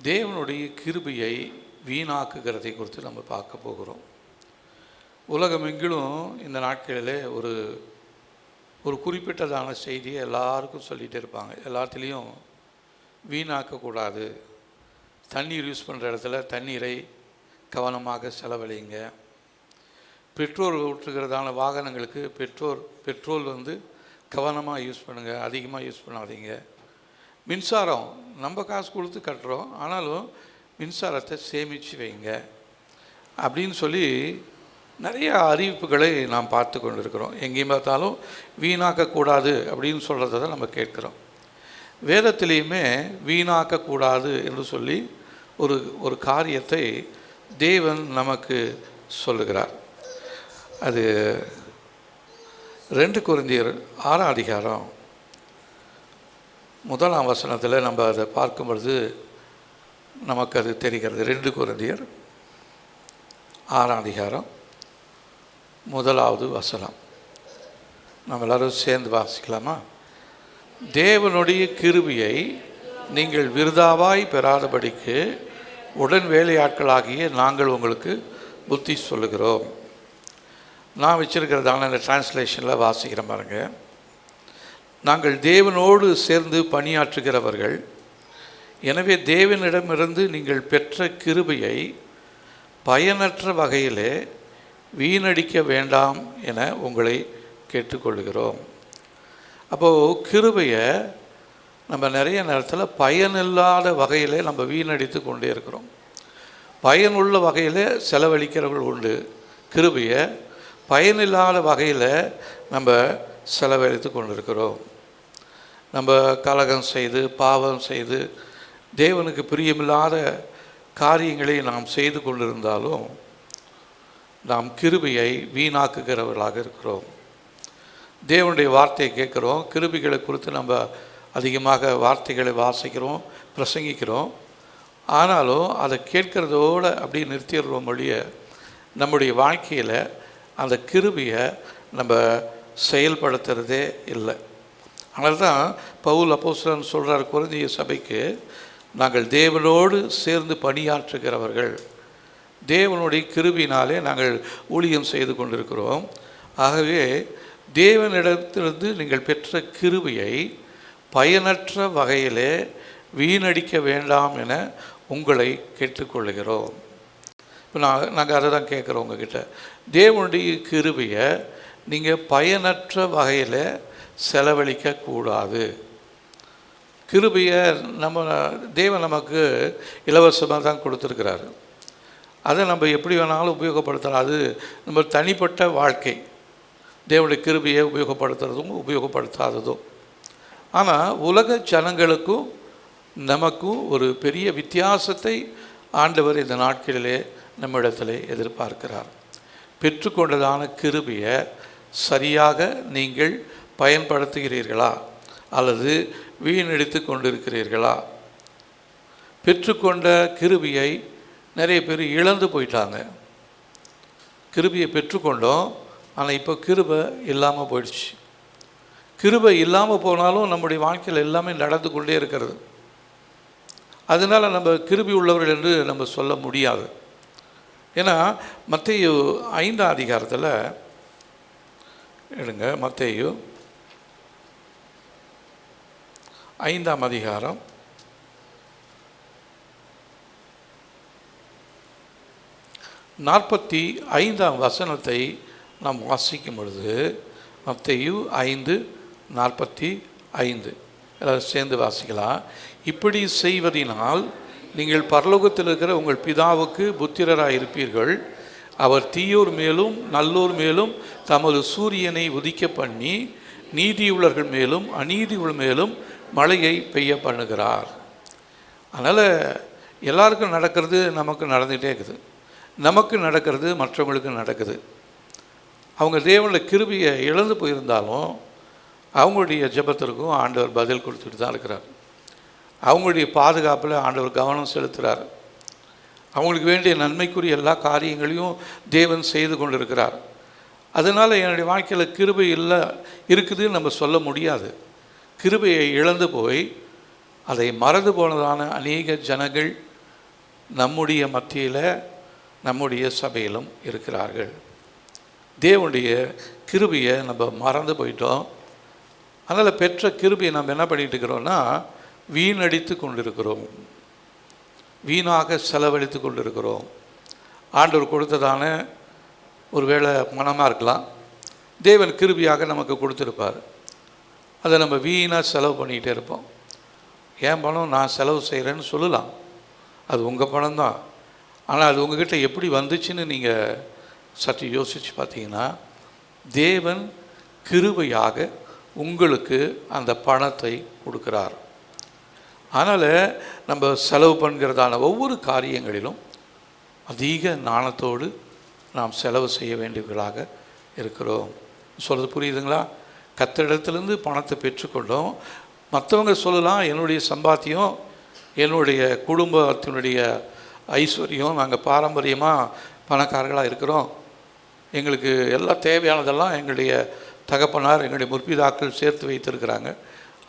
தேவனுடைய கிருபையை வீணாக்குகிறதை குறித்து நம்ம பார்க்க போகிறோம். உலகமெங்கிலும் இந்த நாட்களில் ஒரு குறிப்பிட்டதான செய்தியை எல்லாருக்கும் சொல்லிகிட்டே இருப்பாங்க. எல்லாத்துலேயும் வீணாக்கக்கூடாது, தண்ணீர் யூஸ் பண்ணுற இடத்துல தண்ணீரை கவனமாக செலவழிங்க, பெட்ரோல் ஊற்றுகிறதான வாகனங்களுக்கு பெட்ரோல் கவனமாக யூஸ் பண்ணுங்கள், அதிகமாக யூஸ் பண்ணாதீங்க. மின்சாரம் நம்ம காசு கொடுத்து கட்டுறோம், ஆனாலும் மின்சாரத்தை சேமித்து வைங்க அப்படின்னு சொல்லி நிறைய அறிவிப்புகளை நாம் பார்த்து கொண்டு இருக்கிறோம். எங்கேயும் பார்த்தாலும் வீணாக்கக்கூடாது அப்படின்னு சொல்கிறத தான் நம்ம கேட்குறோம். வேதத்திலையுமே வீணாக்கக்கூடாது என்று சொல்லி ஒரு காரியத்தை தேவன் நமக்கு சொல்லுகிறார். அது 2 கொரிந்தியர் 6ஆம் அதிகாரம் 1ஆம் வசனத்தில் நம்ம அதை பார்க்கும் பொழுது நமக்கு அது தெரிகிறது. 2 கொரிந்தியர் 6ஆம் அதிகாரம் 1வது வசனம். நம்ம எல்லோரும் சேர்ந்து வாசிக்கலாமா? தேவனுடைய கிருபையை நீங்கள் விருதாவாய் பெறாதபடிக்கு உடன் வேலையாட்களாகிய நாங்கள் உங்களுக்கு புத்தி சொல்லுகிறோம். நான் வச்சிருக்கிறதான இந்த டிரான்ஸ்லேஷனில் வாசிக்கிற பாருங்க. நாங்கள் தேவனோடு சேர்ந்து பணியாற்றுகிறவர்கள், எனவே தேவனிடமிருந்து நீங்கள் பெற்ற கிருபையை பயனற்ற வகையிலே வீணடிக்க வேண்டாம் என உங்களை கேட்டுக்கொள்கிறோம். அப்போது கிருபையை நம்ம நிறைய நேரத்தில் பயனில்லாத வகையிலே நம்ம வீணடித்து கொண்டே இருக்கிறோம். பயனுள்ள வகையில் செலவழிக்கிறவர்கள் உண்டு, கிருபையை பயனில்லாத வகையில் நம்ம செலவழித்து கொண்டிருக்கிறோம். நம்ம கலகம் செய்து பாவம் செய்து தேவனுக்கு பிரியமில்லாத காரியங்களை நாம் செய்து கொண்டிருந்தாலும் நாம் கிருபையை வீணாக்குகிறவர்களாக இருக்கிறோம். தேவனுடைய வார்த்தையை கேட்குறோம், கிருபைகளை குறித்து நம்ம அதிகமாக வார்த்தைகளை வாசிக்கிறோம், பிரசங்கிக்கிறோம். ஆனாலும் அதை கேட்குறதோடு அப்படி நிறுத்திடுறோம் ஒழிய நம்முடைய வாழ்க்கையில் அந்த கிருபையை நம்ம செயல்படுத்துகிறதே இல்லை. அதனால தான் பவுல் அப்போஸ்தலன் சொல்கிறார் கொரிந்திய சபைக்கு, நாங்கள் தேவனோடு சேர்ந்து பணியாற்றுகிறவர்கள், தேவனுடைய கிருபையினாலே நாங்கள் ஊழியம் செய்து கொண்டிருக்கிறோம். ஆகவே தேவனிடத்திலிருந்து நீங்கள் பெற்ற கிருபையை பயனற்ற வகையிலே வீணடிக்க வேண்டாம் என உங்களை கேட்டுக்கொள்கிறோம். இப்போ நாங்கள் அதை தான் கேட்குறோம் உங்ககிட்ட. தேவனுடைய கிருபையை நீங்கள் பயனற்ற வகையில் செலவழிக்கக்கூடாது. கிருபையை தேவன் நமக்கு இலவசமாக தான் கொடுத்துருக்கிறாரு. அதை நம்ம எப்படி வேணாலும் உபயோகப்படுத்தலாம். அது நம்ம தனிப்பட்ட வாழ்க்கை, தேவனுடைய கிருபையை உபயோகப்படுத்துறதும் உபயோகப்படுத்தாததும். ஆனால் உலக ஜனங்களுக்கும் நமக்கும் ஒரு பெரிய வித்தியாசத்தை ஆண்டவர் இந்த நாட்களிலே நம்மிடத்தில் எதிர்பார்க்கிறார். பெற்றுக்கொண்டதான கிருபையை சரியாக நீங்கள் பயன்படுத்துகிறீர்களா அல்லது வீணடித்து கொண்டிருக்கிறீர்களா? பெற்றுக்கொண்ட கிருபையை நிறைய பேர் இழந்து போயிட்டாங்க. கிருபையை பெற்றுக்கொண்டோம், ஆனால் இப்போ கிருபை இல்லாமல் போயிடுச்சு. கிருபை இல்லாமல் போனாலும் நம்முடைய வாழ்க்கையில் எல்லாமே நடந்து கொண்டே இருக்கிறது. அதனால் நம்ம கிருபை உள்ளவர்கள் என்று நம்ம சொல்ல முடியாது. ஏன்னா மத்தேயு 5ஆம் அதிகாரத்தில் எடுங்க, மத்தேயு 5ஆம் அதிகாரம் 45ஆம் வசனத்தை நாம் வாசிக்கும் பொழுது, மத்தேயு 5:45 எல்லோரும் சேர்ந்து வாசிக்கலாம். இப்படி செய்வதினால் நீங்கள் பரலோகத்தில் இருக்கிற உங்கள் பிதாவுக்கு புத்திரராக இருப்பீர்கள். அவர் தீயோர் மேலும் நல்லோர் மேலும் தமது சூரியனை உதிக்க பண்ணி நீதியுள்ளவர்கள் மேலும் அநீதியுள்ள மேலும் மழையை பெய்ய பண்ணுகிறார். அதனால் எல்லாருக்கும் நடக்கிறது நமக்கு நடந்துகிட்டே இருக்குது. நமக்கு நடக்கிறது மற்றவங்களுக்கு நடக்குது. அவங்க தேவனுடைய கிருபையை இழந்து போயிருந்தாலும் அவங்களுடைய ஜெபத்திற்கும் ஆண்டவர் பதில் கொடுத்துட்டு தான் இருக்கிறார். அவங்களுடைய பாதுகாப்பில் ஆண்டவர் கவனம் செலுத்துகிறார். அவங்களுக்கு வேண்டிய நன்மைக்குரிய எல்லா காரியங்களையும் தேவன் செய்து கொண்டிருக்கிறார். அதனால் என்னுடைய வாழ்க்கையில் கிருபை இருக்குதுன்னு நம்ம சொல்ல முடியாது. கிருபையை இழந்து போய் அதை மறந்து போனதான அநேக ஜனங்கள் நம்முடைய மத்தியில் நம்முடைய சபையிலும் இருக்கிறார்கள். தேவனுடைய கிருபையை நம்ம மறந்து போயிட்டோம். அதனால் பெற்ற கிருபையை நம்ம என்ன பண்ணிட்டு இருக்கிறோம்னா வீணடித்து கொண்டிருக்கிறோம், வீணாக செலவழித்து கொண்டிருக்கிறோம். ஆண்டவர் கொடுத்ததான ஒரு வேளை மனமாக இருக்கலாம், தேவன் கிருபையாக நமக்கு கொடுத்துருப்பார். அதை நம்ம வீணாக செலவு பண்ணிக்கிட்டே இருப்போம். என் பணம் நான் செலவு செய்கிறேன்னு சொல்லலாம், அது உங்கள் பணம் தான். ஆனால் அது உங்கள்கிட்ட எப்படி வந்துச்சுன்னு நீங்கள் சற்று யோசித்து பார்த்தீங்கன்னா, தேவன் கிருபையாக உங்களுக்கு அந்த பணத்தை கொடுக்குறார். அதனால் நம்ம செலவு பண்ணுறதான ஒவ்வொரு காரியங்களிலும் அதிக நாணத்தோடு நாம் செலவு செய்ய வேண்டியவர்களாக இருக்கிறோம். சொல்கிறது புரியுதுங்களா? கர்த்தரிடத்திலிருந்து பணத்தை பெற்றுக்கொண்டோம். மற்றவங்க சொல்லலாம், என்னுடைய சம்பாத்தியம், என்னுடைய குடும்பத்தினுடைய ஐஸ்வர்யம், நாங்கள் பாரம்பரியமாக பணக்காரர்களாக இருக்கிறோம், எங்களுக்கு எல்லாம் தேவையானதெல்லாம் எங்களுடைய தகப்பனார் எங்களுடைய முற்பிதாக்கள் சேர்த்து வைத்திருக்கிறாங்க,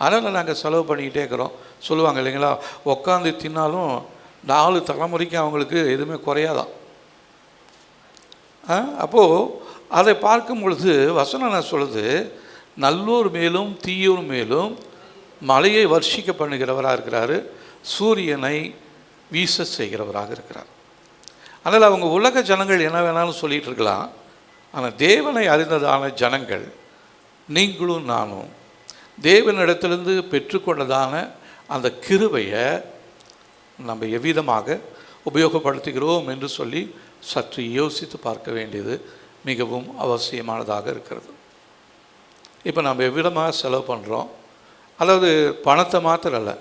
அதனால் நாங்கள் செலவு பண்ணிக்கிட்டே இருக்கிறோம் சொல்லுவாங்க இல்லைங்களா? உட்காந்து தின்னாலும் 4 தலைமுறைக்கு அவங்களுக்கு எதுவுமே குறையாதான். அப்போது அதை பார்க்கும் பொழுது வசனம் என்ன சொல்லுது? நல்லோர் மேலும் தீயோர் மேலும் மழையை வர்ஷிக்க பண்ணுகிறவராக இருக்கிறாரு, சூரியனை வீச செய்கிறவராக இருக்கிறார். அதனால் அவங்க உலக ஜனங்கள் என்ன வேணாலும் சொல்லிகிட்டு இருக்கலாம், ஆனால் தேவனை அறிந்ததான ஜனங்கள் நீங்களும் நானும் தேவனிடத்திலிருந்து பெற்றுக்கொண்டதான அந்த கிருபையை நம்ம எவ்விதமாக உபயோகப்படுத்துகிறோம் என்று சொல்லி சற்று யோசித்து பார்க்க வேண்டியது மிகவும் அவசியமானதாக இருக்கிறது. இப்போ நம்ம எவ்விதமாக செலவு பண்ணுறோம், அதாவது பணத்தை மாத்திரம் அல்ல,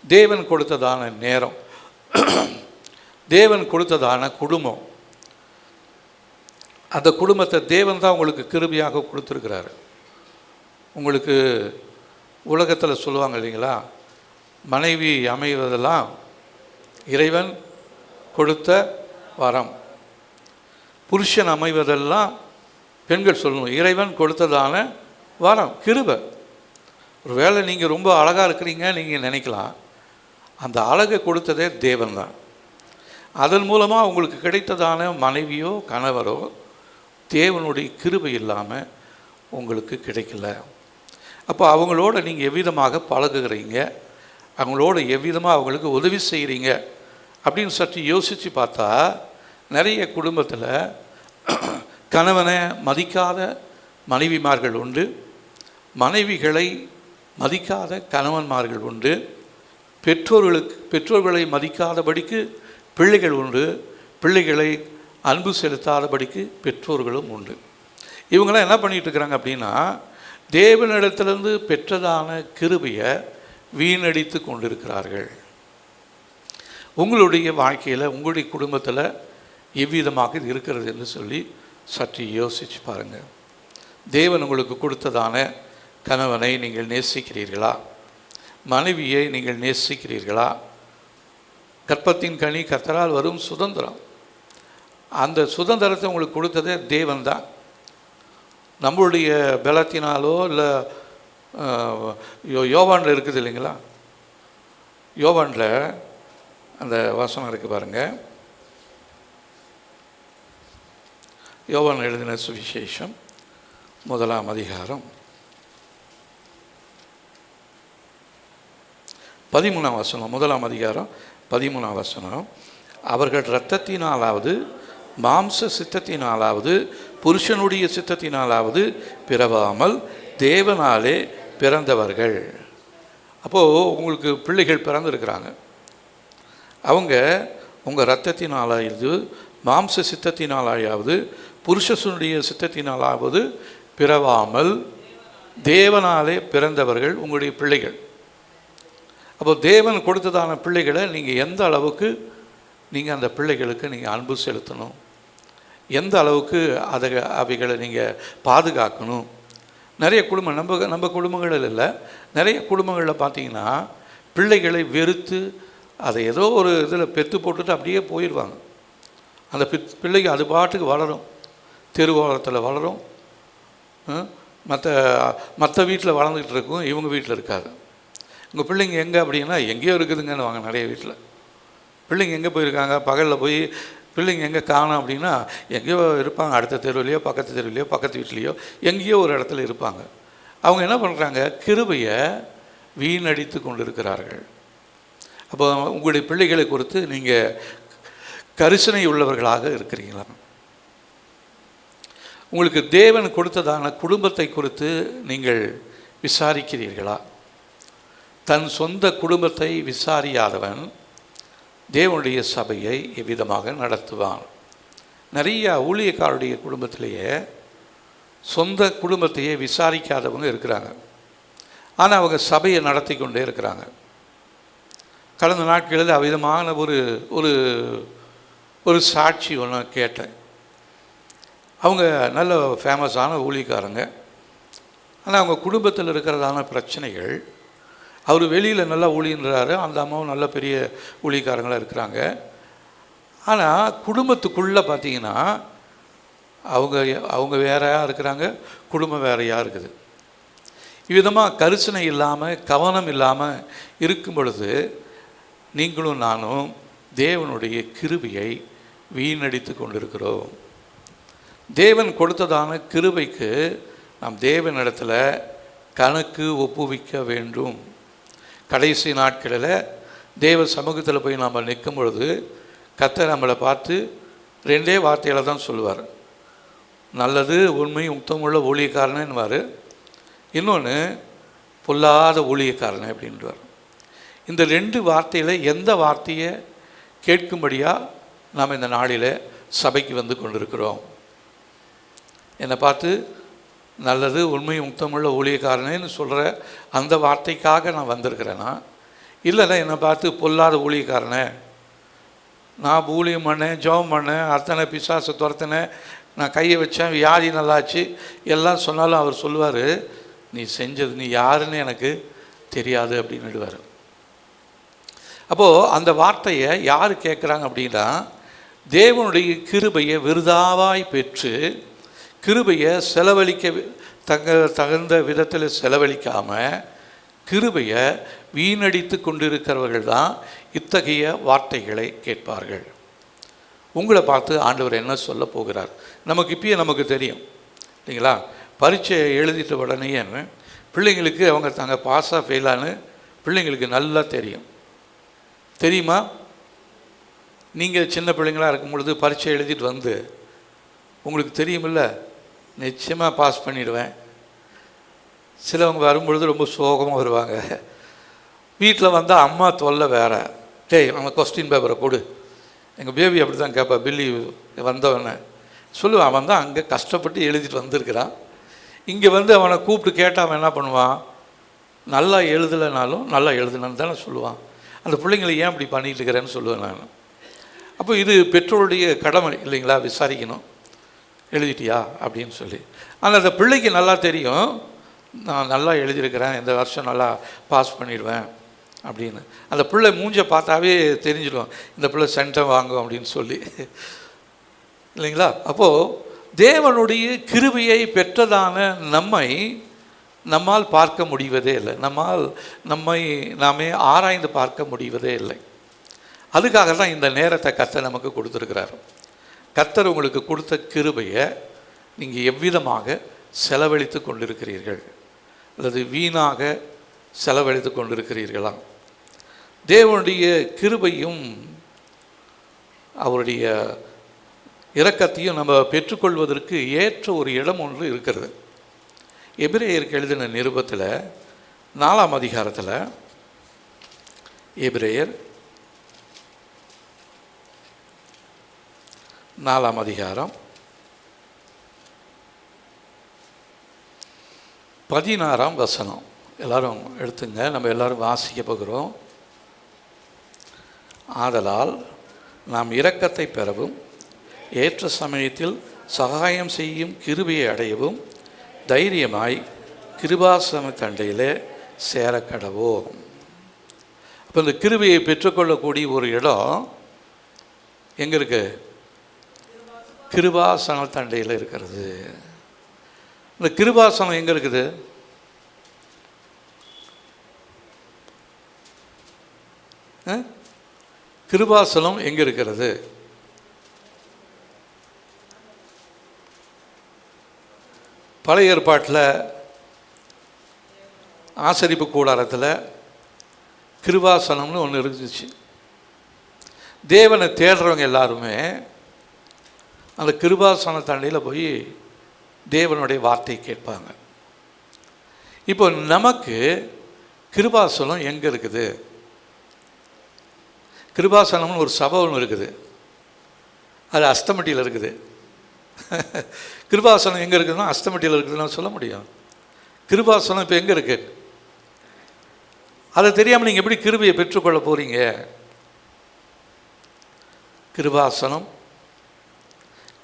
தேவன் கொடுத்ததான நேரம், தேவன் கொடுத்ததான குடும்பம், அந்த குடும்பத்தை தேவன் தான் உங்களுக்கு கிருபையாக கொடுத்துருக்கிறாரு. உங்களுக்கு உலகத்தில் சொல்லுவாங்க இல்லைங்களா, மனைவி அமைவதெல்லாம் இறைவன் கொடுத்த வரம், புருஷன் அமைவதெல்லாம் பெண்கள் சொல்லணும் இறைவன் கொடுத்ததான வரம், கிருபை. ஒரு வேளை நீங்கள் ரொம்ப அழகாக இருக்கிறீங்க நீங்கள் நினைக்கலாம், அந்த அழகை கொடுத்ததே தேவன் தான். அதன் மூலமாக உங்களுக்கு கிடைத்ததான மனைவியோ கணவரோ தேவனுடைய கிருபை இல்லாமல் உங்களுக்கு கிடைக்கல. அப்போ அவங்களோட நீங்கள் எவ்விதமாக பழகுகிறீங்க, அவங்களோட எவ்விதமாக அவங்களுக்கு உதவி செய்கிறீங்க அப்படின்னு சற்று யோசித்து பார்த்தா, நிறைய குடும்பத்தில் கணவனை மதிக்காத மனைவிமார்கள் உண்டு, மனைவிகளை மதிக்காத கணவன்மார்கள் உண்டு, பெற்றோர்களை மதிக்காதபடிக்கு பிள்ளைகள் உண்டு, பிள்ளைகளை அன்பு செலுத்தாதபடிக்கு பெற்றோர்களும் உண்டு. இவங்களாம் என்ன பண்ணிகிட்டு இருக்கிறாங்க அப்படின்னா, தேவனிடத்திலிருந்து பெற்றதான கிருபையை வீணடித்து கொண்டிருக்கிறார்கள். உங்களுடைய வாழ்க்கையில் உங்களுடைய குடும்பத்தில் எவ்விதமாக இது இருக்கிறது என்று சொல்லி சற்று யோசித்து பாருங்கள். தேவன் உங்களுக்கு கொடுத்ததான கணவனை நீங்கள் நேசிக்கிறீர்களா? மனைவியை நீங்கள் நேசிக்கிறீர்களா? கற்பத்தின் கனி கர்த்தரால் வரும் சுதந்திரம், அந்த சுதந்திரத்தை உங்களுக்கு கொடுத்ததே தேவன் தான். நம்மளுடைய பலத்தினாலோ இல்லை, யோவானில் இருக்குது இல்லைங்களா, யோவானில் அந்த வசனம் இருக்குது பாருங்கள், யோவான் எழுதின சுவிசேஷம் 1ஆம் அதிகாரம் 13ஆம் வசனம், 1ஆம் அதிகாரம் 13ஆம் வசனம், அவர்கள் இரத்தத்தினாலாவது மாம்ச சித்தத்தினாலாவது புருஷனுடைய சித்தத்தினாலாவது பிறவாமல் தேவனாலே பிறந்தவர்கள். அப்போது உங்களுக்கு பிள்ளைகள் பிறந்திருக்கிறாங்க, அவங்க உங்கள் இரத்தத்தினாலாவது மாம்ச சித்தத்தினாலாவது புருஷனுடைய சித்தத்தினாலாவது பிறவாமல் தேவனாலே பிறந்தவர்கள் உங்களுடைய பிள்ளைகள். அப்போ தேவன் கொடுத்ததான பிள்ளைகளை நீங்கள் எந்த அளவுக்கு நீங்கள் அந்த பிள்ளைகளுக்கு நீங்கள் அன்பு செலுத்தணும், எந்த அளவுக்கு அவைகளை நீங்கள் பாதுகாக்கணும். நிறைய குடும்பம், நம்ம குடும்பங்களில் இல்லை, நிறைய குடும்பங்களில் பார்த்தீங்கன்னா பிள்ளைகளை வெறுத்து அதை ஏதோ ஒரு இதில் பெற்று போட்டுட்டு அப்படியே போயிடுவாங்க. அந்த பிள்ளைங்க அது பாட்டுக்கு வளரும், தெருவோரத்தில் வளரும், மற்ற வீட்டில் வளர்ந்துக்கிட்டு இருக்கும், இவங்க வீட்டில் இருக்காது. உங்கள் பிள்ளைங்க எங்கே அப்படின்னா எங்கேயோ இருக்குதுங்கன்னு வாங்க நிறைய வீட்டில். பிள்ளைங்க எங்கே போயிருக்காங்க, பகலில் போய் பிள்ளைங்க எங்கே காணோம் அப்படின்னா எங்கேயோ இருப்பாங்க, அடுத்த தெருவிலையோ பக்கத்து தெருவிலையோ பக்கத்து வீட்லேயோ எங்கேயோ ஒரு இடத்துல இருப்பாங்க. அவங்க என்ன பண்ணுறாங்க, கிருபையை வீணடித்து கொண்டு இருக்கிறார்கள். அப்போ உங்களுடைய பிள்ளைகளை குறித்து நீங்கள் கரிசனை உள்ளவர்களாக இருக்கிறீங்களா? உங்களுக்கு தேவன் கொடுத்ததான குடும்பத்தை குறித்து நீங்கள் விசாரிக்கிறீர்களா? தன் சொந்த குடும்பத்தை விசாரியாதவன் தேவனுடைய சபையை எவ்விதமாக நடத்துவான்? நிறைய ஊழியக்காரருடைய குடும்பத்திலேயே சொந்த குடும்பத்தையே விசாரிக்காதவங்க இருக்கிறாங்க. ஆனால் அவங்க சபையை நடத்தி கொண்டே இருக்கிறாங்க. கடந்த நாட்களில் அவ்விதமான ஒரு ஒரு ஒரு சாட்சி ஒன்று கேட்டேன். அவங்க நல்ல ஃபேமஸான ஊழியக்காரங்க. ஆனால் அவங்க குடும்பத்தில் இருக்கிறதான பிரச்சனைகள், அவர் வெளியில் நல்லா ஊழியன்றாரு, அந்த அம்மாவும் நல்ல பெரிய ஊழியக்காரங்களாக இருக்கிறாங்க. ஆனால் குடும்பத்துக்குள்ளே பார்த்தீங்கன்னா அவங்க வேறையாக இருக்கிறாங்க, குடும்பம் வேறையாக இருக்குது. இவ்விதமாக கரிசனை இல்லாமல் கவனம் இல்லாமல் இருக்கும் பொழுது நீங்களும் நானும் தேவனுடைய கிருபையை வீணடித்து கொண்டிருக்கிறோம். தேவன் கொடுத்ததான கிருபைக்கு நாம் தேவனிடத்தில் கணக்கு ஒப்புவிக்க வேண்டும். கடைசி நாட்களில் தேவ சமூகத்தில் போய் நாம் நிற்கும் பொழுது கர்த்தர் நம்மளை பார்த்து ரெண்டே வார்த்தையில் தான் சொல்லுவார். நல்லது, உண்மை, உத்தமுள்ள ஊழியக்காரனேன்னுவார். இன்னொன்று பொல்லாத ஊழியக்காரனே அப்படின்வார். இந்த ரெண்டு வார்த்தையில் எந்த வார்த்தையை கேட்கும்படியாக நாம் இந்த நாளில் சபைக்கு வந்து கொண்டிருக்கிறோம்? என்னை பார்த்து நல்லது, உண்மை, உத்தமுள்ள ஊழியக்காரனேன்னு சொல்கிற அந்த வார்த்தைக்காக நான் வந்திருக்கிறேன்னா, இல்லைன்னா என்னை பார்த்து பொல்லாத ஊழியக்காரனே, நான் ஊழியம் பண்ணேன், ஜெபம் பண்ணேன், அத்தனை பிசாசை துரத்தினேன், நான் கையை வச்சேன், வியாதி நல்லாச்சு எல்லாம் சொன்னாலும் அவர் சொல்லுவார், நீ செஞ்சது, நீ யாருன்னு எனக்கு தெரியாது அப்படின்னுடுவார். அப்போது அந்த வார்த்தையை யார் கேட்குறாங்க அப்படின்னா, தேவனுடைய கிருபையை விருதாவாய் பெற்று கிருபையை செலவழிக்க தகுந்த விதத்தில் செலவழிக்காமல் கிருபையை வீணடித்து கொண்டிருக்கிறவர்கள் தான் இத்தகைய வார்த்தைகளை கேட்பார்கள். உங்களை பார்த்து ஆண்டவர் என்ன சொல்ல போகிறார்? நமக்கு இப்பயே நமக்கு தெரியும் இல்லைங்களா? பரீட்சையை எழுதிட்ட உடனே பிள்ளைங்களுக்கு அவங்க தாங்க பாஸாக ஃபெயிலான்னு பிள்ளைங்களுக்கு நல்லா தெரியும். தெரியுமா? நீங்கள் சின்ன பிள்ளைங்களாக இருக்கும் பொழுது பரீட்சை எழுதிட்டு வந்து உங்களுக்கு தெரியுமில்ல, நிச்சயமாக பாஸ் பண்ணிடுவேன். சிலவங்க வரும்பொழுது ரொம்ப சோகமாக வருவாங்க. வீட்டில் வந்தால் அம்மா தொல்லை வேறு. டேய் நம்ம கொஸ்டின் பேப்பரை கொடு. எங்கள் பேபி அப்படி தான் கேட்பா. பில்லி வந்தவனை சொல்லுவான், அவன் தான் அங்கே கஷ்டப்பட்டு எழுதிட்டு வந்திருக்கிறான். இங்கே வந்து அவனை கூப்பிட்டு கேட்டால் அவன் என்ன பண்ணுவான்? நல்லா எழுதலைனாலும் நல்லா எழுதுனான்னு தானே சொல்லுவான். அந்த பிள்ளைங்களை ஏன் அப்படி பண்ணிகிட்டு இருக்கிறேன்னு சொல்லுவேன் நான். அப்போ இது பெற்றோருடைய கடமை இல்லைங்களா? விசாரிக்கணும், எழுதிட்டியா அப்படின்னு சொல்லி. ஆனால் அந்த பிள்ளைக்கு நல்லா தெரியும், நான் நல்லா எழுதியிருக்கிறேன், இந்த வருஷம் நல்லா பாஸ் பண்ணிடுவேன் அப்படின்னு. அந்த பிள்ளை மூஞ்சை பார்த்தாவே தெரிஞ்சிடும், இந்த பிள்ளை சென்டம் வாங்கும் அப்படின்னு சொல்லி இல்லைங்களா? அப்போது தேவனுடைய கிருபையை பெற்றதான நம்மால் பார்க்க முடிவதே இல்லை. நாமே ஆராய்ந்து பார்க்க முடிவதே இல்லை. அதுக்காக தான் இந்த நேரத்தை கர்த்தர் நமக்கு கொடுத்துருக்கிறார். கர்த்தர் உங்களுக்கு கொடுத்த கிருபையை நீங்கள் எவ்விதமாக செலவழித்து கொண்டிருக்கிறீர்கள் அல்லது வீணாக செலவழித்து கொண்டிருக்கிறீர்களா? தேவனுடைய கிருபையும் அவருடைய இரக்கத்தையும் நம்ம பெற்றுக்கொள்வதற்கு ஏற்ற ஒரு இடம் ஒன்று இருக்கிறது. எபிரேயருக்கு எழுதின நிருபத்தில் 4ஆம் அதிகாரத்தில், எபிரேயர் 4ஆம் அதிகாரம் 16ஆம் வசனம். எல்லாரும் எடுத்துங்க, நம்ம எல்லாரும் வாசிக்க போகிறோம். ஆதலால் நாம் இரக்கத்தை பெறவும் ஏற்ற சமயத்தில் சகாயம் செய்யும் கிருபையை அடையவும் தைரியமாய் கிருபாசன தண்டையில் சேரக்கடவோம். அப்போ இந்த கிருபையை பெற்றுக்கொள்ளக்கூடிய ஒரு இடம் எங்கே இருக்கு? கிருபாசன தண்டையில் இருக்கிறது. இந்த கிருபாசனம் எங்கே இருக்குது? கிருபாசனம் எங்கே இருக்கிறது? பழைய ஏற்பாட்டில் ஆசரிப்பு கூடாரத்தில் கிருபாசனம்னு ஒன்று இருந்துச்சு. தேவனை தேடுறவங்க எல்லாருமே அந்த கிருபாசன தண்டையில் போய் தேவனுடைய வார்த்தையை கேட்பாங்க. இப்போ நமக்கு கிருபாசனம் எங்கே இருக்குது? கிருபாசனம்னு ஒரு சபை ஒன்று இருக்குது, அது அஸ்தமட்டியில் இருக்குது. கிருபாசனம் எங்கே இருக்குதுன்னா அஸ்தமட்டியில் இருக்குதுன்னு சொல்ல முடியும். கிருபாசனம் இப்போ எங்கே இருக்குது? அதை தெரியாமல் நீங்கள் எப்படி கிருபையை பெற்றுக்கொள்ள போகிறீங்க? கிருபாசனம்,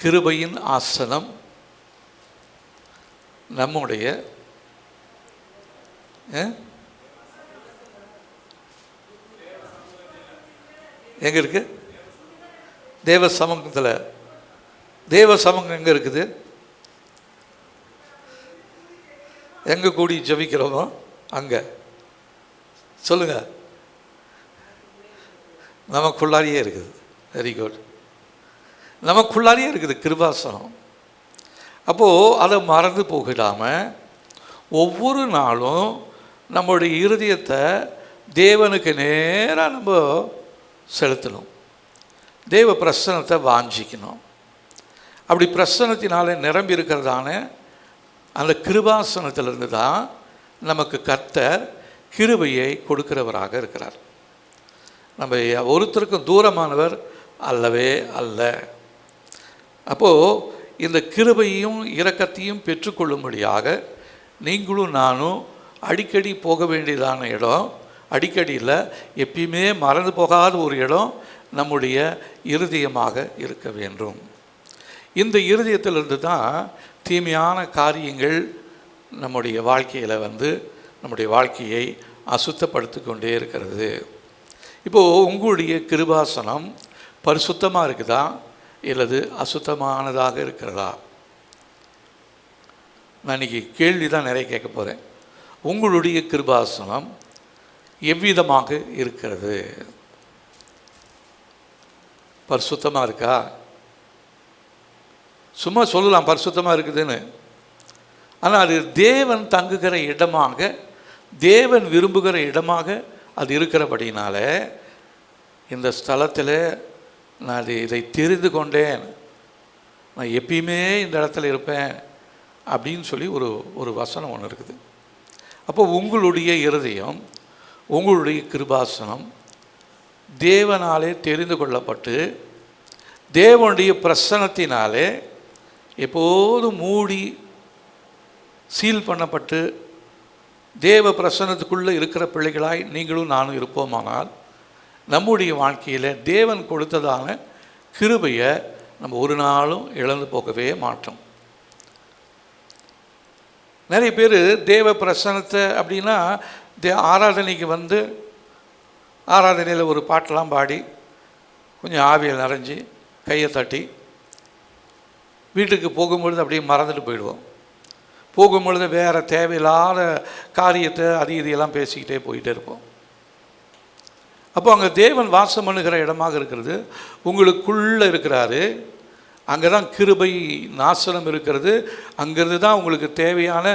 கிருபையின் ஆசனம் நம்முடைய எங்கே இருக்குது? தேவ சமூகத்தில். தேவ சமூகம் எங்கே இருக்குது? எங்கே கூடி ஜெபிக்கிறோமோ அங்கே. சொல்லுங்க. நமக்குள்ளாரியே இருக்குது. Very good. நமக்குள்ளாரியே இருக்குது கிருபாசனம். அப்போது அதை மறந்து போகிடாமல் ஒவ்வொரு நாளும் நம்முடைய இருதயத்தை தேவனுக்கு நேராக நம்ம செலுத்தணும். தேவ பிரசன்னத்தை வாஞ்சிக்கணும். அப்படி பிரசன்னத்தினால நிரம்பி இருக்கிறதான அந்த கிருபாசனத்திலிருந்து தான் நமக்கு கர்த்தர் கிருபையை கொடுக்கிறவராக இருக்கிறார். நம்ம ஒருத்தருக்கும் தூரமானவர் அல்லவே அல்ல. அப்போது இந்த கிருபையும் இரக்கத்தையும் பெற்றுக்கொள்ளும்படியாக நீங்களும் நானும் அடிக்கடி போக வேண்டியதான இடம், அடிக்கடியில் எப்பயுமே மறந்து போகாத ஒரு இடம் நம்முடைய இருதயமாக இருக்க வேண்டும். இந்த இருதயத்திலிருந்து தான் தீமையான காரியங்கள் நம்முடைய வாழ்க்கையில் நம்முடைய வாழ்க்கையை அசுத்தப்படுத்தி கொண்டே இருக்கிறது. இப்போது உங்களுடைய கிருபாசனம் பரிசுத்தமாக இருக்குதா இல்லது அசுத்தமானதாக இருக்கிறதா? நான் இன்றைக்கி கேள்வி தான் நிறைய கேட்க போகிறேன். உங்களுடைய கிருபாசனம் எவ்விதமாக இருக்கிறது? பரிசுத்தமாக இருக்கா? சும்மா சொல்லலாம் பரிசுத்தமாக இருக்குதுன்னு, ஆனால் அது தேவன் தங்குகிற இடமாக, தேவன் விரும்புகிற இடமாக அது இருக்கிறபடினால இந்த ஸ்தலத்தில் நான் இதை தெரிந்து கொண்டேன், நான் எப்பயுமே இந்த இடத்துல இருப்பேன் அப்படின்னு சொல்லி ஒரு வசனம் ஒன்று இருக்குது. அப்போ உங்களுடைய இருதயம், உங்களுடைய கிருபாசனம் தேவனாலே தெரிந்து கொள்ளப்பட்டு தேவனுடைய பிரசன்னத்தினாலே எப்போதும் மூடி சீல் பண்ணப்பட்டு தேவ பிரசன்னத்துக்குள்ளே இருக்கிற பிள்ளைகளாய் நீங்களும் நானும் இருப்போமானால் நம்முடைய வாழ்க்கையில் தேவன் கொடுத்ததான கிருபையை நம்ம ஒரு நாளும் இழந்து போகவே மாட்டோம். நிறைய பேர் தேவ பிரசன்னத்தை அப்படின்னா ஆராதனைக்கு ஆராதனையில் ஒரு பாட்டெல்லாம் பாடி கொஞ்சம் ஆவியில் நிறைஞ்சி கையை தட்டி வீட்டுக்கு போகும்பொழுது அப்படியே மறந்துட்டு போயிடுவோம். போகும்பொழுது வேறு தேவையில்லாத காரியத்தை இதையெல்லாம் பேசிக்கிட்டே போயிட்டே இருப்போம். அப்போ அங்கே தேவன் வாசம் பண்ணுகிற இடமாக இருக்கிறது, உங்களுக்குள்ளே இருக்கிறாரு. அங்கே தான் கிருபை நாசனம் இருக்கிறது. அங்கேருந்து தான் உங்களுக்கு தேவையான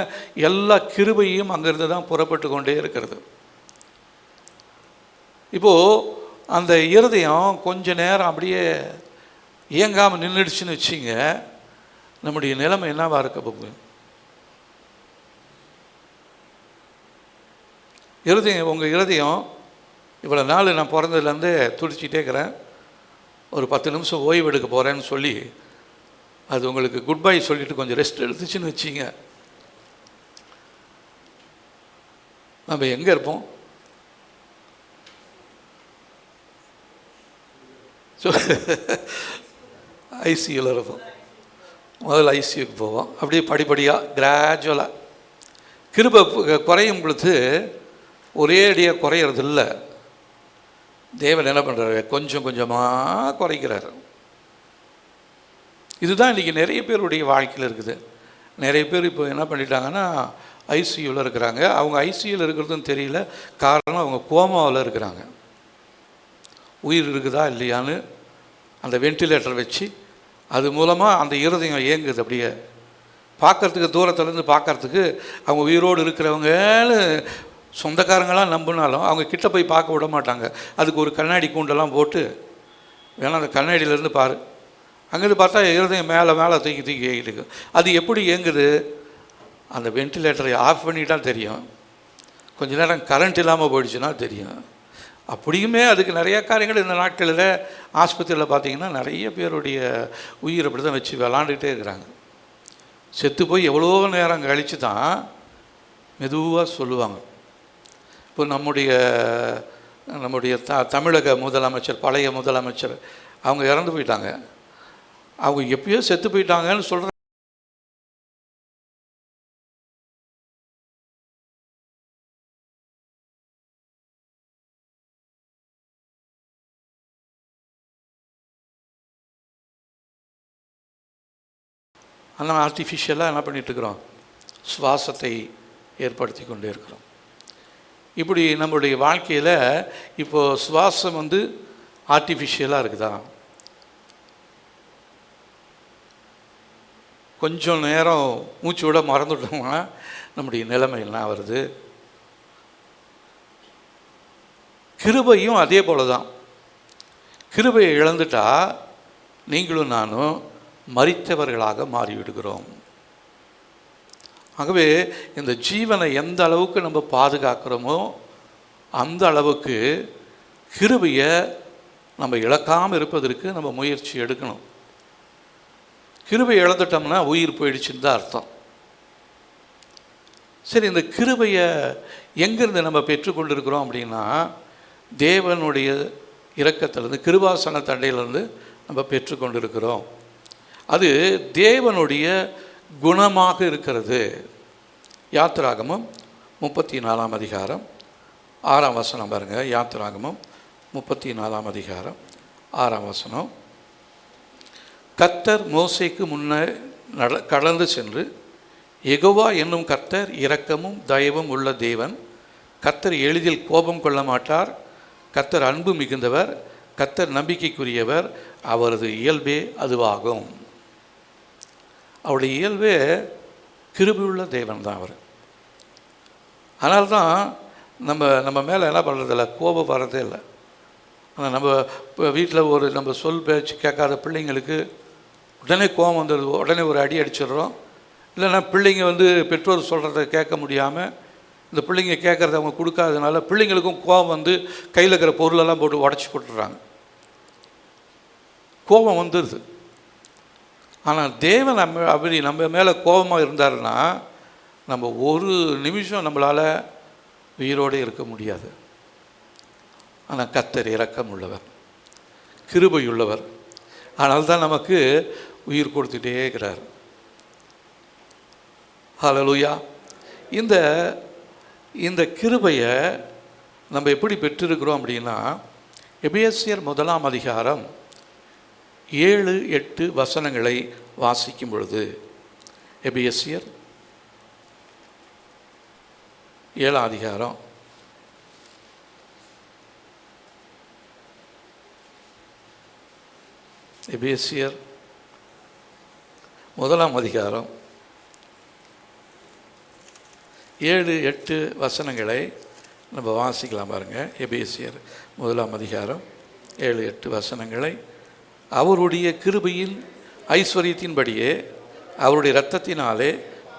எல்லா கிருபையும் அங்கேருந்து தான் புறப்பட்டு கொண்டே இருக்கிறது. இப்போது அந்த இருதயம் கொஞ்ச நேரம் அப்படியே இயங்காமல் நின்றுடுச்சுன்னு வச்சிங்க, நம்முடைய நிலைமை என்னவா இருக்க போகுது? உங்கள் இருதயம் இவ்வளோ நாள் நான் பிறந்ததுலேருந்து துடிச்சிட்டே இருக்கிறேன், ஒரு 10 நிமிஷம் ஓய்வு எடுக்க போகிறேன்னு சொல்லி அது உங்களுக்கு குட் பை சொல்லிவிட்டு கொஞ்சம் ரெஸ்ட் எடுத்துச்சுன்னு வச்சிங்க, நம்ம எங்கே இருப்போம்? ஐசியூவில் இருப்போம். முதல்ல ஐசியூக்கு போவோம். அப்படியே படிப்படியாக கிராஜுவலாக கிருபை குறையும் பொழுது ஒரே அடியாக குறையிறது இல்லை. தேவன் என்ன பண்ணுறாரு? கொஞ்சம் கொஞ்சமாக குறைக்கிறார். இதுதான் இன்றைக்கி நிறைய பேருடைய வாழ்க்கையில் இருக்குது. நிறைய பேர் இப்போ என்ன பண்ணிட்டாங்கன்னா ஐசியூவில் இருக்கிறாங்க. அவங்க ஐசியூவில் இருக்கிறதும் தெரியல, காரணம் அவங்க கோமாவில் இருக்கிறாங்க. உயிர் இருக்குதா இல்லையான்னு அந்த வென்டிலேட்டர் வச்சு அது மூலமாக அந்த இருதயம் இயங்குது. அப்படியே பார்க்குறதுக்கு தூரத்துலேருந்து பார்க்குறதுக்கு அவங்க உயிரோடு இருக்கிறவங்கன்னு சொந்தக்காரங்களாம் நம்பினாலும் அவங்க கிட்ட போய் பார்க்க விட மாட்டாங்க. அதுக்கு ஒரு கண்ணாடி கூண்டெல்லாம் போட்டு வேணால் அந்த கண்ணாடியிலேருந்து பாரு, அங்கேருந்து பார்த்தா இருதயம் மேலே மேலே தூக்கி தூக்கி இயங்கிட்டு. அது எப்படி இயங்குது? அந்த வென்டிலேட்டரை ஆஃப் பண்ணிட்டா தெரியும், கொஞ்ச நேரம் கரண்ட் இல்லாமல் போயிடுச்சுன்னா தெரியும். அப்படியுமே அதுக்கு நிறையா காரியங்கள் இந்த நாட்களில் ஆஸ்பத்திரியில் பார்த்திங்கன்னா நிறைய பேருடைய உயிர் அப்படி தான் வச்சு விளாண்டுக்கிட்டே இருக்கிறாங்க. செத்து போய் எவ்வளோ நேரம் கழித்து தான் மெதுவாக சொல்லுவாங்க. இப்போ நம்முடைய தமிழக முதலமைச்சர், பழைய முதலமைச்சர், அவங்க இறந்து போயிட்டாங்க. அவங்க எப்பயோ செத்து போயிட்டாங்கன்னு சொல்கிற ஆனால் ஆர்டிஃபிஷியலாக என்ன பண்ணிகிட்ருக்குறோம்? சுவாசத்தை ஏற்படுத்தி கொண்டே இருக்கிறோம். இப்படி நம்மளுடைய வாழ்க்கையில் இப்போது சுவாசம் ஆர்டிஃபிஷியலாக இருக்குதா? கொஞ்சம் நேரம் மூச்சு விட மறந்துட்டோம்னா நம்முடைய நிலைமை என்ன வருது? கிருபையும் அதே போல தான். கிருபையை இழந்துட்டா நீங்களும் நானும் மரித்தவர்களாக மாறிவிடுகிறோம். ஆகவே இந்த ஜீவனை எந்த அளவுக்கு நம்ம பாதுகாக்கிறோமோ அந்த அளவுக்கு கிருபையை நம்ம இழக்காமல் இருப்பதற்கு நம்ம முயற்சி எடுக்கணும். கிருபையை இழந்துட்டோம்னா உயிர் போயிடுச்சுன்னு தான் அர்த்தம். சரி, இந்த கிருபையை எங்கேருந்து நம்ம பெற்றுக்கொண்டிருக்கிறோம் அப்படின்னா, தேவனுடைய இரக்கத்திலிருந்து, கிருபாசன தண்டையிலிருந்து நம்ம பெற்றுக்கொண்டிருக்கிறோம். அது தேவனுடைய குணமாக இருக்கிறது. யாத்திராகமம் 34 அதிகாரம் 6 வசனம் பாருங்க. யாத்திராகமம் 34 அதிகாரம் 6 வசனம். கர்த்தர் மோசேக்கு முன்னே கடந்து சென்று, யெகோவா என்னும் கர்த்தர் இரக்கமும் தயவும் உள்ள தேவன், கர்த்தர் எளிதில் கோபம் கொள்ள மாட்டார், கர்த்தர் அன்பு மிகுந்தவர், கர்த்தர் நம்பிக்கைக்குரியவர், அவரது இயல்பே அதுவாகும். அவருடைய இயல்பே கிருபையுள்ள தேவன் தான் அவர். அதனால்தான் நம்ம மேலே என்ன பண்ணுறதில்ல, கோபம் வர்றதே இல்லை. ஆனால் நம்ம இப்போ வீட்டில் நம்ம சொல் பேச்சு கேட்காத பிள்ளைங்களுக்கு உடனே கோபம் வந்துடுது, உடனே ஒரு அடி அடிச்சிடுறோம். இல்லைன்னா பிள்ளைங்க பெற்றோர் சொல்கிறத கேட்க முடியாமல் இந்த பிள்ளைங்க கேட்குறத அவங்க கொடுக்காததுனால பிள்ளைங்களுக்கும் கோபம் கையில் இருக்கிற பொருளெல்லாம் போட்டு உடச்சி போட்டுடுறாங்க. கோபம் வந்துடுது. ஆனால் தேவன் அப்படி நம்ம மேலே கோபமாக இருந்தாருன்னா நம்ம ஒரு நிமிஷம் நம்மளால் உயிரோடு இருக்க முடியாது. ஆனால் கர்த்தர் இரக்கம் உள்ளவர், கிருபை உள்ளவர். ஆனால் தான் நமக்கு உயிர் கொடுத்துட்டே இருக்கிறார். ஹல்லேலூயா. இந்த கிருபையை நம்ம எப்படி பெற்றிருக்கிறோம் அப்படின்னா, எபேசியர் 1 அதிகாரம் 7-8 வசனங்களை வாசிக்கும் பொழுது, எபேசியர் 7 அதிகாரம் எபேசியர் 1 அதிகாரம் 7-8 வசனங்களை நம்ம வாசிக்கலாம் பாருங்க. எபேசியர் 1 அதிகாரம் 7-8 வசனங்களை. அவருடைய கிருபையின் ஐஸ்வர்யத்தின்படியே அவருடைய இரத்தத்தினாலே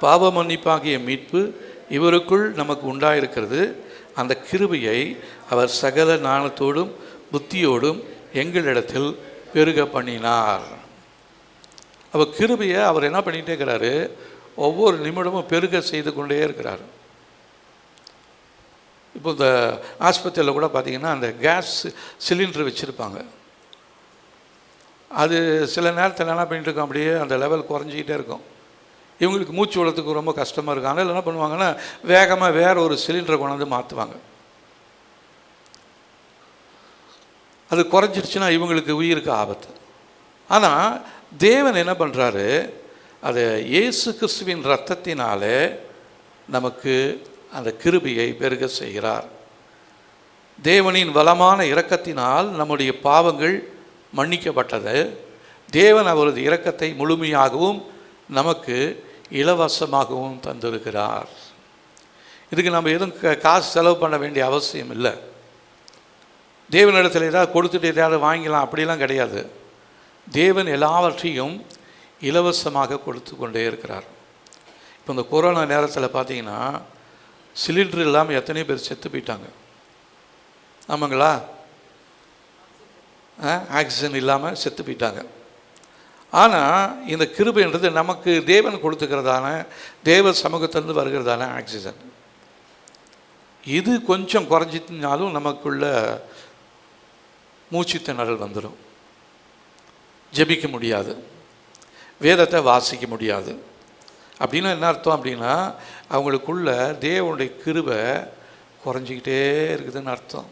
பாவ மன்னிப்பாகிய மீட்பு இவருக்குள் நமக்கு உண்டாயிருக்கிறது. அந்த கிருபையை அவர் சகல ஞானத்தோடும் புத்தியோடும் எங்களிடத்தில் பெருக பண்ணினார். அவர் கிருபையை அவர் என்ன பண்ணிகிட்டே இருக்கிறாரு? ஒவ்வொரு நிமிடமும் பெருக செய்து கொண்டே இருக்கிறார். இப்போ இந்த ஆஸ்பத்திரியில் கூட பார்த்திங்கன்னா அந்த கேஸ் சிலிண்டர் வச்சுருப்பாங்க. அது சில நேரத்தில் என்ன பண்ணிட்டு இருக்கோம், அப்படியே அந்த லெவல் குறைஞ்சிக்கிட்டே இருக்கும். இவங்களுக்கு மூச்சு விடுறதுக்கு ரொம்ப கஷ்டமாக இருக்கும். அதனால் என்ன பண்ணுவாங்கன்னா வேகமாக வேறு ஒரு சிலிண்டரை கொண்டாந்து மாற்றுவாங்க. அது குறைஞ்சிருச்சுன்னா இவங்களுக்கு உயிருக்கு ஆபத்து. ஆனால் தேவன் என்ன பண்ணுறாரு, அதை இயேசு கிறிஸ்துவின் இரத்தத்தினாலே நமக்கு அந்த கிருபையை பெருக செய்கிறார். தேவனின் வளமான இரக்கத்தினால் நம்முடைய பாவங்கள் மன்னிக்கப்பட்டது. தேவன் அவரது இரக்கத்தை முழுமையாகவும் நமக்கு இலவசமாகவும் தந்திருக்கிறார். இதுக்கு நம்ம எதுவும் காசு செலவு பண்ண வேண்டிய அவசியம் இல்லை. தேவனிடத்தில் ஏதாவது கொடுத்துட்டு ஏதாவது வாங்கிக்கலாம் அப்படிலாம் கிடையாது. தேவன் எல்லாவற்றையும் இலவசமாக கொடுத்து கொண்டே இருக்கிறார். இப்போ இந்த கொரோனா நேரத்தில் பார்த்தீங்கன்னா சிலிண்டர் இல்லாமல் எத்தனை பேர் செத்து போயிட்டாங்க. ஆமாங்களா? ஆக்சிஜன் இல்லாமல் செத்து போயிட்டாங்க. ஆனால் இந்த கிருபைன்றது நமக்கு தேவன் கொடுத்துக்கிறதான, தேவ சமூகத்திலிருந்து வருகிறதான ஆக்சிஜன். இது கொஞ்சம் குறைஞ்சினாலும் நமக்குள்ள மூச்சு திணறல் வந்துடும். ஜெபிக்க முடியாது, வேதத்தை வாசிக்க முடியாது. அப்படின்னா என்ன அர்த்தம் அப்படின்னா அவங்களுக்குள்ள தேவனுடைய கிருபை குறைஞ்சிக்கிட்டே இருக்குதுன்னு அர்த்தம்.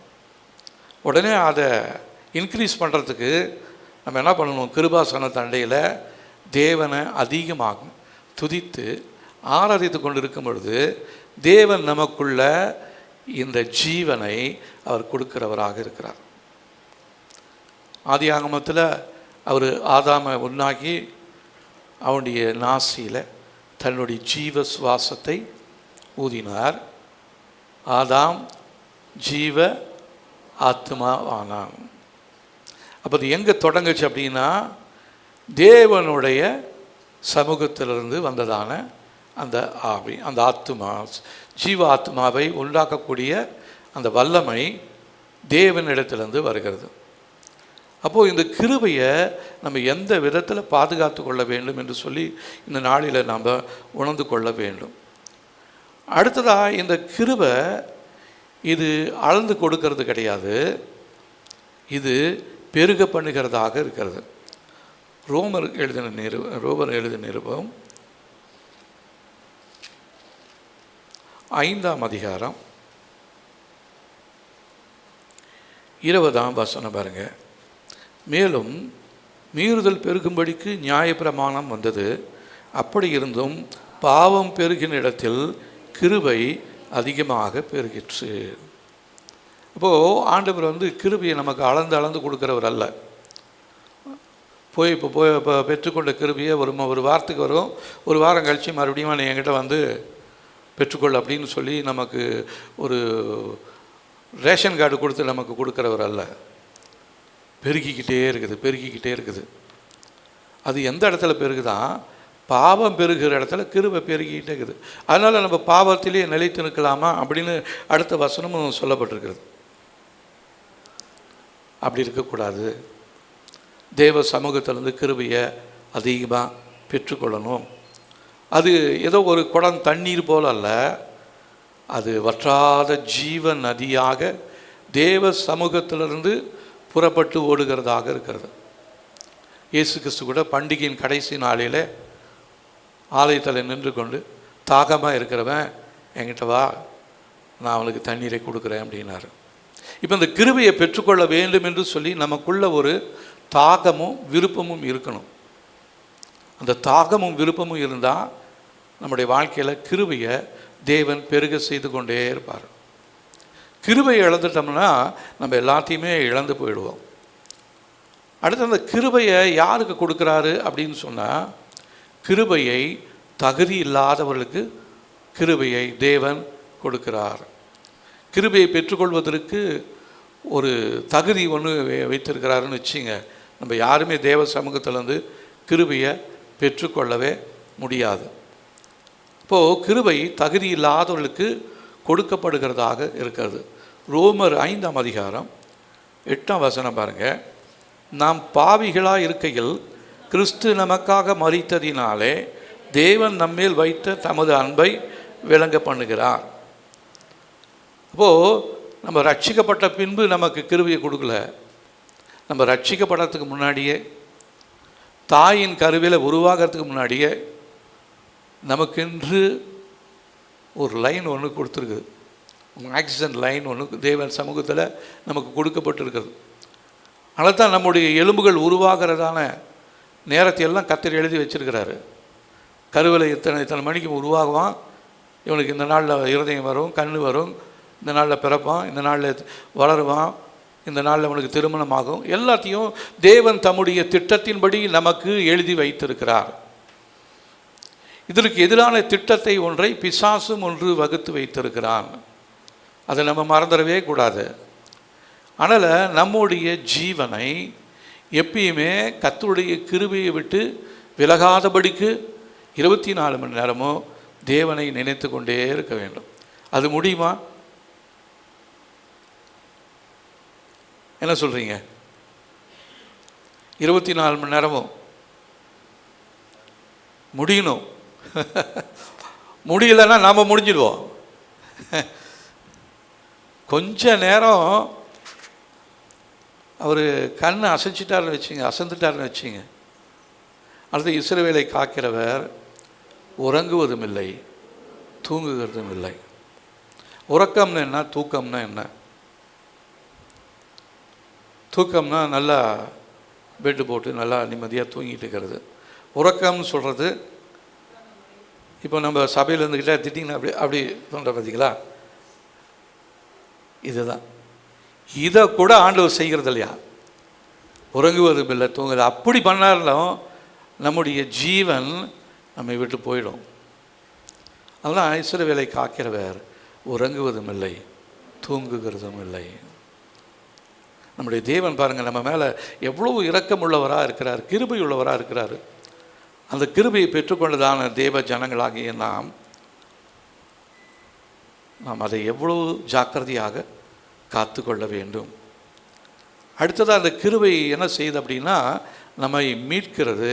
உடனே அதை இன்க்ரீஸ் பண்ணுறதுக்கு நம்ம என்ன பண்ணணும்? கிருபாசன தண்டையில் தேவனை அதிகமாக துதித்து ஆராதித்து கொண்டு இருக்கும் பொழுது தேவன் நமக்குள்ள இந்த ஜீவனை அவர் கொடுக்கிறவராக இருக்கிறார். ஆதி ஆகமத்தில் அவர் ஆதாமை உண்டாக்கி அவனுடைய நாசியில் தன்னுடைய ஜீவ சுவாசத்தை ஊதினார். ஆதாம் ஜீவ ஆத்மாவானான். அப்போ அது எங்கே தொடங்குச்சு அப்படின்னா தேவனுடைய சமூகத்திலிருந்து வந்ததான அந்த ஆவி, அந்த ஆத்மா, ஜீவ ஆத்மாவை உண்டாக்கக்கூடிய அந்த வல்லமை தேவனிடத்திலிருந்து வருகிறது. அப்போது இந்த கிருபையை நம்ம எந்த விதத்தில் பாதுகாத்து கொள்ள வேண்டும் என்று சொல்லி இந்த நாளில் நாம் உணர்ந்து கொள்ள வேண்டும். அடுத்ததாக இந்த கிருபை இது அளந்து கொடுக்கறது கிடையாது, இது பெருக பண்ணுகிறதாக இருக்கிறது. ரோமர் எழுதின நிருபம் 5ஆம் அதிகாரம் 20ஆம் வசனம் பாருங்க. மேலும் மீறுதல் பெருகும்படிக்கு நியாயப்பிரமாணம் வந்தது, அப்படி இருந்தும் பாவம் பெருகின இடத்தில் கிருபை அதிகமாக பெருகிற்று. அப்போது ஆண்டவர் கிருபையை நமக்கு அளந்து கொடுக்குறவர் அல்ல. இப்போ பெற்றுக்கொண்ட கிருபையை ஒரு வாரத்துக்கு வரும், ஒரு வாரம் கழித்து மறுபடியும் நீ என்கிட்ட பெற்றுக்கொள் அப்படின்னு சொல்லி நமக்கு ஒரு ரேஷன் கார்டு கொடுத்து நமக்கு கொடுக்குறவர் அல்ல. பெருகிக்கிட்டே இருக்குது. அது எந்த இடத்துல பெருகுதான்? பாவம் பெருகிற இடத்துல கிருபை பெருகிக்கிட்டே இருக்குது. அதனால் நம்ம பாவத்திலேயே நிலைத்து நிற்கலாமா அப்படின்னு அடுத்த வசனமும் சொல்லப்பட்டிருக்கிறது. அப்படி இருக்கக்கூடாது. தேவ சமூகத்திலிருந்து கிருபையை அதிகமாக பெற்றுக்கொள்ளணும். அது ஏதோ ஒரு குடம் தண்ணீர் போல அல்ல, அது வற்றாத ஜீவ நதியாக தேவ சமூகத்திலிருந்து புறப்பட்டு ஓடுகிறதாக இருக்கிறது. இயேசு கிறிஸ்து கூட பண்டிகையின் கடைசி நாளில் ஆலயத்தில் நின்று கொண்டு தாகமாக இருக்கிறவன் என்கிட்ட வா, நான் அவனுக்கு தண்ணீரை கொடுக்குறேன் அப்படின்னாரு. இப்போ இந்த கிருபையை பெற்றுக்கொள்ள வேண்டும் என்று சொல்லி நமக்குள்ள ஒரு தாகமும் விருப்பமும் இருக்கணும். அந்த தாகமும் விருப்பமும் இருந்தால் நம்முடைய வாழ்க்கையில் கிருபையை தேவன் பெருக செய்து கொண்டே இருப்பார். கிருபையை இழந்துட்டோம்னா நம்ம எல்லாத்தையுமே இழந்து போயிடுவோம். அடுத்து அந்த கிருபையை யாருக்கு கொடுக்குறாரு அப்படின்னு சொன்னால், கிருபையை தகுதி இல்லாதவர்களுக்கு கிருபையை தேவன் கொடுக்கிறார். கிருபையை பெற்றுக்கொள்வதற்கு ஒரு தகுதி ஒன்று வைத்திருக்கிறாருன்னு வச்சுங்க. நம்ம யாருமே தேவ சமூகத்திலேருந்து கிருபையை பெற்றுக்கொள்ளவே முடியாது. இப்போது கிருபை தகுதி இல்லாதவர்களுக்கு கொடுக்கப்படுகிறதாக இருக்கிறது. ரோமர் 5ஆம் அதிகாரம் 8ஆம் வசனம் பாருங்கள். நாம் பாவிகளாக இருக்கையில் கிறிஸ்து நமக்காக மரித்ததினாலே தேவன் நம்மேல் வைத்த தமது அன்பை விளங்க பண்ணுகிறார். அப்போது நம்ம ரட்சிக்கப்பட்ட பின்பு நமக்கு கிருபையை கொடுக்கல. நம்ம ரட்சிக்கப்படுறதுக்கு முன்னாடியே, தாயின் கருவியில் உருவாகிறதுக்கு முன்னாடியே நமக்கென்று ஒரு லைன் ஒன்று கொடுத்துருக்குது. ஆக்சிஜன் லைன் ஒன்று தேவன் சமூகத்தில் நமக்கு கொடுக்கப்பட்டிருக்கிறது. அதனால் தான் நம்முடைய எலும்புகள் உருவாகிறதான நேரத்தையெல்லாம் கர்த்தர் எழுதி வச்சிருக்கிறாரு. கருவில் இத்தனை மணிக்கு உருவாகுவான், இவனுக்கு இந்த நாளில் இருதயம் வரும், கண் வரும், இந்த நாளில் பிறப்பான், இந்த நாளில் வளருவான், இந்த நாளில் அவனுக்கு திருமணமாகும். எல்லாத்தையும் தேவன் தம்முடைய திட்டத்தின்படி நமக்கு எழுதி வைத்திருக்கிறார். இதற்கு எதிரான திட்டத்தை ஒன்றை பிசாசும் ஒன்று வகுத்து வைத்திருக்கிறான். அதை நம்ம மறந்துடவே கூடாது. அதனால் நம்முடைய ஜீவனை எப்பயுமே கர்த்தருடைய கிருபையை விட்டு விலகாதபடிக்கு 24 மணி நேரமும் தேவனை நினைத்து கொண்டே இருக்க வேண்டும். அது முடியுமா? என்ன சொல்கிறீங்க? 24 மணி நேரமும் முடியணும். முடியலைன்னா நாம் முடிஞ்சிடுவோம். கொஞ்ச நேரம் அவர் கண்ணை அசந்துட்டாருன்னு வச்சுங்க. அடுத்து இஸ்ரவேலை காக்கிறவர் உறங்குவதும் இல்லை, தூங்குகிறதும் இல்லை. உறக்கம்னா என்ன? தூக்கம்னா என்ன? தூக்கம்னா நல்லா பெட்டு போட்டு நல்லா நிம்மதியாக தூங்கிட்டு இருக்கிறது. உறக்கம்னு சொல்கிறது, இப்போ நம்ம சபையில் இருந்துக்கிட்டே திட்டிங்கன்னா அப்படி பண்ணுற பார்த்தீங்களா? இதுதான். இதை கூட ஆண்டவர் செய்கிறது இல்லையா? உறங்குவதும் இல்லை, தூங்குது. அப்படி பண்ணாலும் நம்முடைய ஜீவன் நம்மை விட்டு போயிடும். அதெல்லாம் இஸ்ரவேலை காக்கிறவர் உறங்குவதும் இல்லை, தூங்குகிறதும் இல்லை. நம்முடைய தேவன் பாருங்கள், நம்ம மேலே எவ்வளவு இரக்கமுள்ளவராக இருக்கிறார், கிருபை உள்ளவராக இருக்கிறார். அந்த கிருபையை பெற்றுக்கொண்டதான தேவ ஜனங்களாகிய நாம் அதை எவ்வளவு ஜாக்கிரதையாக காத்து கொள்ள வேண்டும். அடுத்ததாக அந்த கிருபை என்ன செய்யுது அப்படின்னா, நம்மை மீட்கிறது,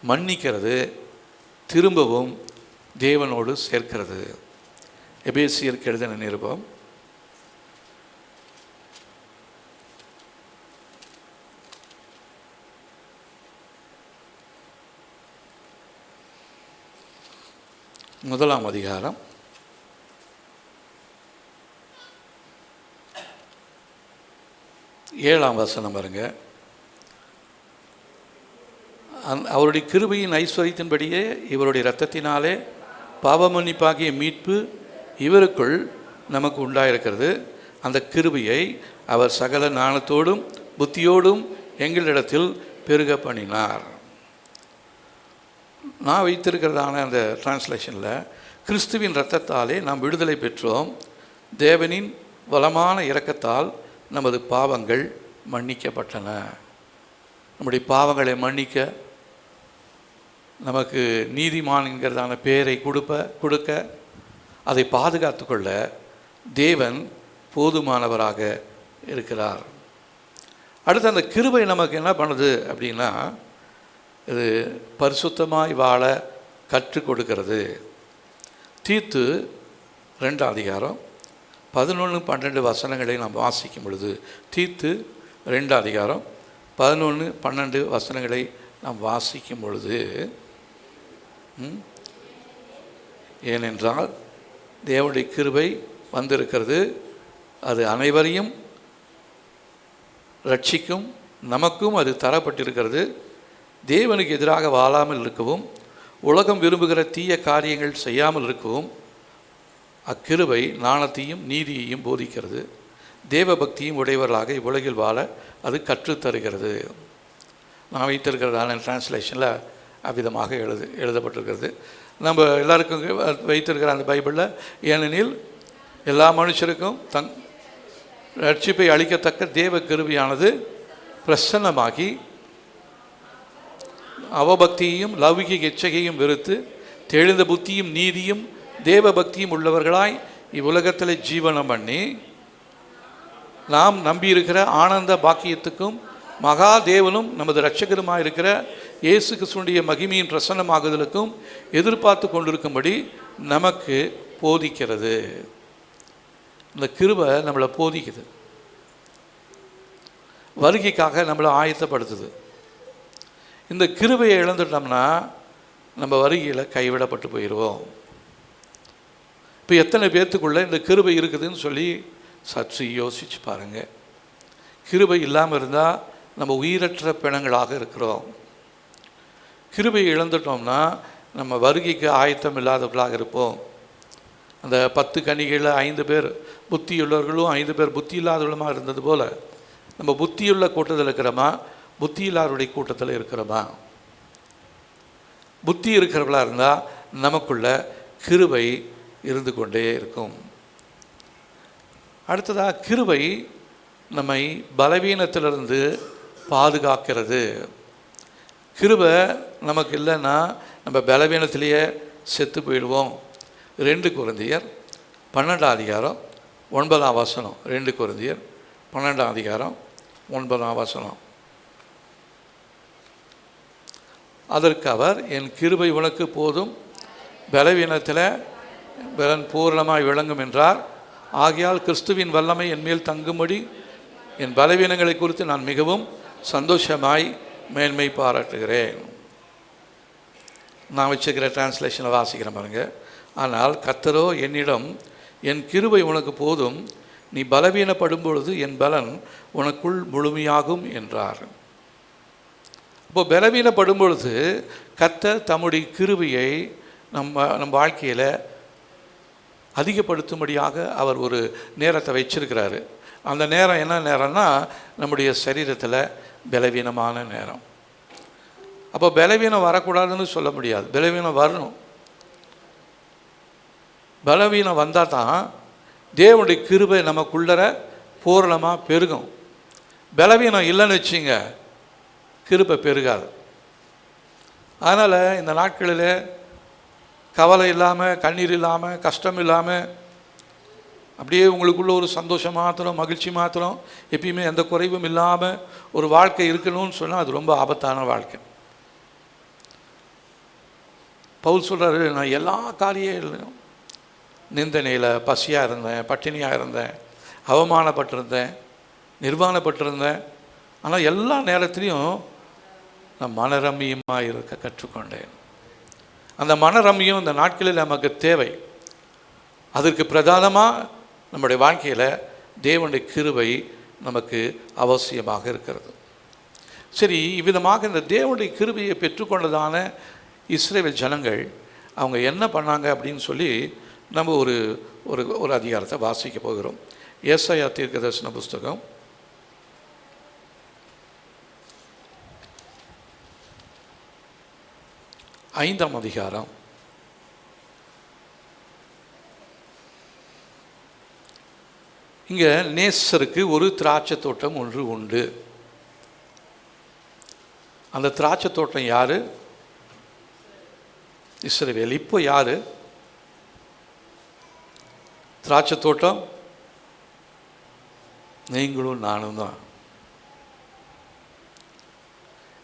மன்னிக்கிறது, திரும்பவும் தேவனோடு சேர்க்கிறது. எபேசியருக்கு எழுதின நிருபம் 1 அதிகாரம் 7 வசனம் பாருங்க. அவருடைய கிருபையின் ஐஸ்வரியத்தின்படியே இவருடைய இரத்தத்தினாலே பாவமன்னிப்பாகிய மீட்பு இவருக்குள் நமக்கு உண்டாயிருக்கிறது. அந்த கிருபையை அவர் சகல ஞானத்தோடும் புத்தியோடும் எங்களிடத்தில் பெருக பண்ணினார். நான் வைத்திருக்கிறதான அந்த டிரான்ஸ்லேஷனில், கிறிஸ்துவின் இரத்தத்தாலே நாம் விடுதலை பெற்றோம், தேவனின் வளமான இரக்கத்தால் நமது பாவங்கள் மன்னிக்கப்பட்டன. நம்முடைய பாவங்களை மன்னிக்க, நமக்கு நீதிமான் என்கிறதான பெயரை கொடுக்க, அதை பாதுகாத்து கொள்ள தேவன் போதுமானவராக இருக்கிறார். அடுத்து அந்த கிருபை நமக்கு என்ன பண்ணுது அப்படின்னா, இது பரிசுத்தமாய் வாழ கற்றுக் கொடுக்கிறது. தீத்து 2 அதிகாரம் 11-12 வசனங்களை நாம் வாசிக்கும் பொழுது, தீத்து 2 அதிகாரம் 11-12 வசனங்களை நாம் வாசிக்கும் பொழுது, ஏனென்றால் தேவனுடைய கிருபை வந்திருக்கிறது, அது அனைவரையும் ரட்சிக்கும், நமக்கும் அது தரப்பட்டிருக்கிறது. தேவனுக்கு எதிராக வாழாமல் இருக்கவும், உலகம் விரும்புகிற தீய காரியங்கள் செய்யாமல் இருக்கவும் அக்கிருபை ஞானத்தையும் நீதியையும் போதிக்கிறது. தேவ பக்தியும் உடையவர்களாக இவ்வுலகில் வாழ அது கற்றுத்தருகிறது. நான் வைத்திருக்கிறதான டிரான்ஸ்லேஷனில் அவ்விதமாக எழுதப்பட்டிருக்கிறது. நம்ம எல்லாருக்கும் வைத்திருக்கிற அந்த பைபிளில், ஏனெனில் எல்லா மனுஷருக்கும் தன் ரட்சிப்பை அளிக்கத்தக்க தேவ கிருபையானது பிரசன்னமாகி அவபக்தியையும் லௌகிக இச்சையையும் வெறுத்து தெளிந்த புத்தியும் நீதியும் தேவ பக்தியும் உள்ளவர்களாய் இவ்வுலகத்தில் ஜீவனம் பண்ணி, நாம் நம்பியிருக்கிற ஆனந்த பாக்கியத்துக்கும் மகா தேவனும் நமது இரட்சகருமாக இருக்கிற இயேசு கிறிஸ்துவினுடைய மகிமையின் பிரசன்னமாகுதலுக்கும் எதிர்பார்த்து கொண்டிருக்கும்படி நமக்கு போதிக்கிறது. இந்த கிருபை நம்மளை போதிக்குது, வருகைக்காக நம்மளை ஆயத்தப்படுத்துது. இந்த கிருபையை இழந்துட்டோம்னா நம்ம வருகையில் கைவிடப்பட்டு போயிடுவோம். இப்போ எத்தனை பேர்த்துக்குள்ளே இந்த கிருபை இருக்குதுன்னு சொல்லி சற்று யோசிச்சு பாருங்கள். கிருபை இல்லாமல் இருந்தால் நம்ம உயிரற்ற பிணங்களாக இருக்கிறோம். கிருபையை இழந்துட்டோம்னா நம்ம வருகைக்கு ஆயத்தம் இல்லாதவர்களாக இருப்போம். அந்த 10 கன்னிகையில் 5 பேர் புத்தியுள்ளவர்களும் 5 பேர் புத்தி இல்லாதவர்களுமா இருந்தது போல் நம்ம புத்தியுள்ள கூட்டத்தில் இருக்கிறோமா, புத்தி இல்லாதவருடைய கூட்டத்தில் இருக்கிறோமா? புத்தி இருக்கிறவர்களா இருந்தால் நமக்குள்ள கிருபை இருந்து கொண்டே இருக்கும். அடுத்ததாக, கிருபை நம்மை பலவீனத்திலிருந்து பாதுகாக்கிறது. கிருபை நமக்கு இல்லைன்னா நம்ம பலவீனத்திலேயே செத்து போயிடுவோம். 2 கொரிந்தியர் 12 அதிகாரம் 9 வசனம். 2 கொரிந்தியர் 12 அதிகாரம் 9 வசனம். அதற்கு அவர், என் கிருபை உனக்கு போதும், பலவீனத்தில் பலன் பூரணமாய் விளங்கும் என்றார். ஆகையால் கிறிஸ்துவின் வல்லமை என் மேல் தங்கும்படி என் பலவீனங்களை குறித்து நான் மிகவும் சந்தோஷமாய் மேன்மை பாராட்டுகிறேன். நான் வச்சுக்கிற டிரான்ஸ்லேஷனை வாசிக்கிறேன் பாருங்க. ஆனால் கர்த்தரோ என்னிடம், என் கிருபை உனக்கு போதும், நீ பலவீனப்படும் பொழுது என் பலன் உனக்குள் முழுமையாகும் என்றார். இப்போ பலவீனப்படும் பொழுது கர்த்தர் தம்முடைய கிருபையை நம்ம வாழ்க்கையில் அதிகப்படுத்தும்படியாக அவர் ஒரு நேரத்தை வச்சிருக்கிறாரு. அந்த நேரம் என்ன நேரம்னா, நம்முடைய சரீரத்தில் பலவீனமான நேரம். அப்போ பலவீனம் வரக்கூடாதுன்னு சொல்ல முடியாது, பலவீனம் வரணும். பலவீனம் வந்தால் தான் தேவனுடைய கிருபை நமக்குள்ளர பூரணமாக பெருகும். பலவீனம் இல்லைன்னு வச்சுங்க, கிருபை பெருகாது. அதனால் இந்த நாட்களில் கவலை இல்லாமல், கண்ணீர் இல்லாமல், கஷ்டம் இல்லாமல், அப்படியே உங்களுக்குள்ள ஒரு சந்தோஷம் மாத்திரம், மகிழ்ச்சி மாத்திரம், எப்பயுமே எந்த குறைவும் இல்லாமல் ஒரு வாழ்க்கை இருக்கணும்னு சொன்னால் அது ரொம்ப ஆபத்தான வாழ்க்கை. பவுல் சொல்கிறாரு, நான் எல்லா காரியம் நிந்தனையில் பசியாக இருந்தேன், பட்டினியாக இருந்தேன், அவமானப்பட்டிருந்தேன், நிர்வாணப்பட்டிருந்தேன். ஆனால் எல்லா நேரத்துலையும் நான் மனரம்மியமாக இருக்க கற்றுக்கொண்டேன். அந்த மனரம்மியம் இந்த நாட்களில் நமக்கு தேவை. அதற்கு பிரதானமாக நம்முடைய வாழ்க்கையில் தேவனுடைய கிருபை நமக்கு அவசியமாக இருக்கிறது. சரி, இவ்விதமாக இந்த தேவனுடைய கிருபையை பெற்றுக்கொண்டதான இஸ்ரவேல் ஜனங்கள் அவங்க என்ன பண்ணாங்க அப்படின்னு சொல்லி நம்ம ஒரு ஒரு ஒரு அதிகாரத்தை வாசிக்க போகிறோம். ஏசாயா தீர்க்கதரிசன புஸ்தகம் 5ஆம் அதிகாரம் 'இங்கே நேசருக்கு ஒரு திராட்சை தோட்டம் ஒன்று உண்டு. அந்த திராட்சை தோட்டம் யாரு? இஸ்ரவேல். இப்போ யாரு திராட்சை தோட்டம்? நீங்களும் நானும் தான்.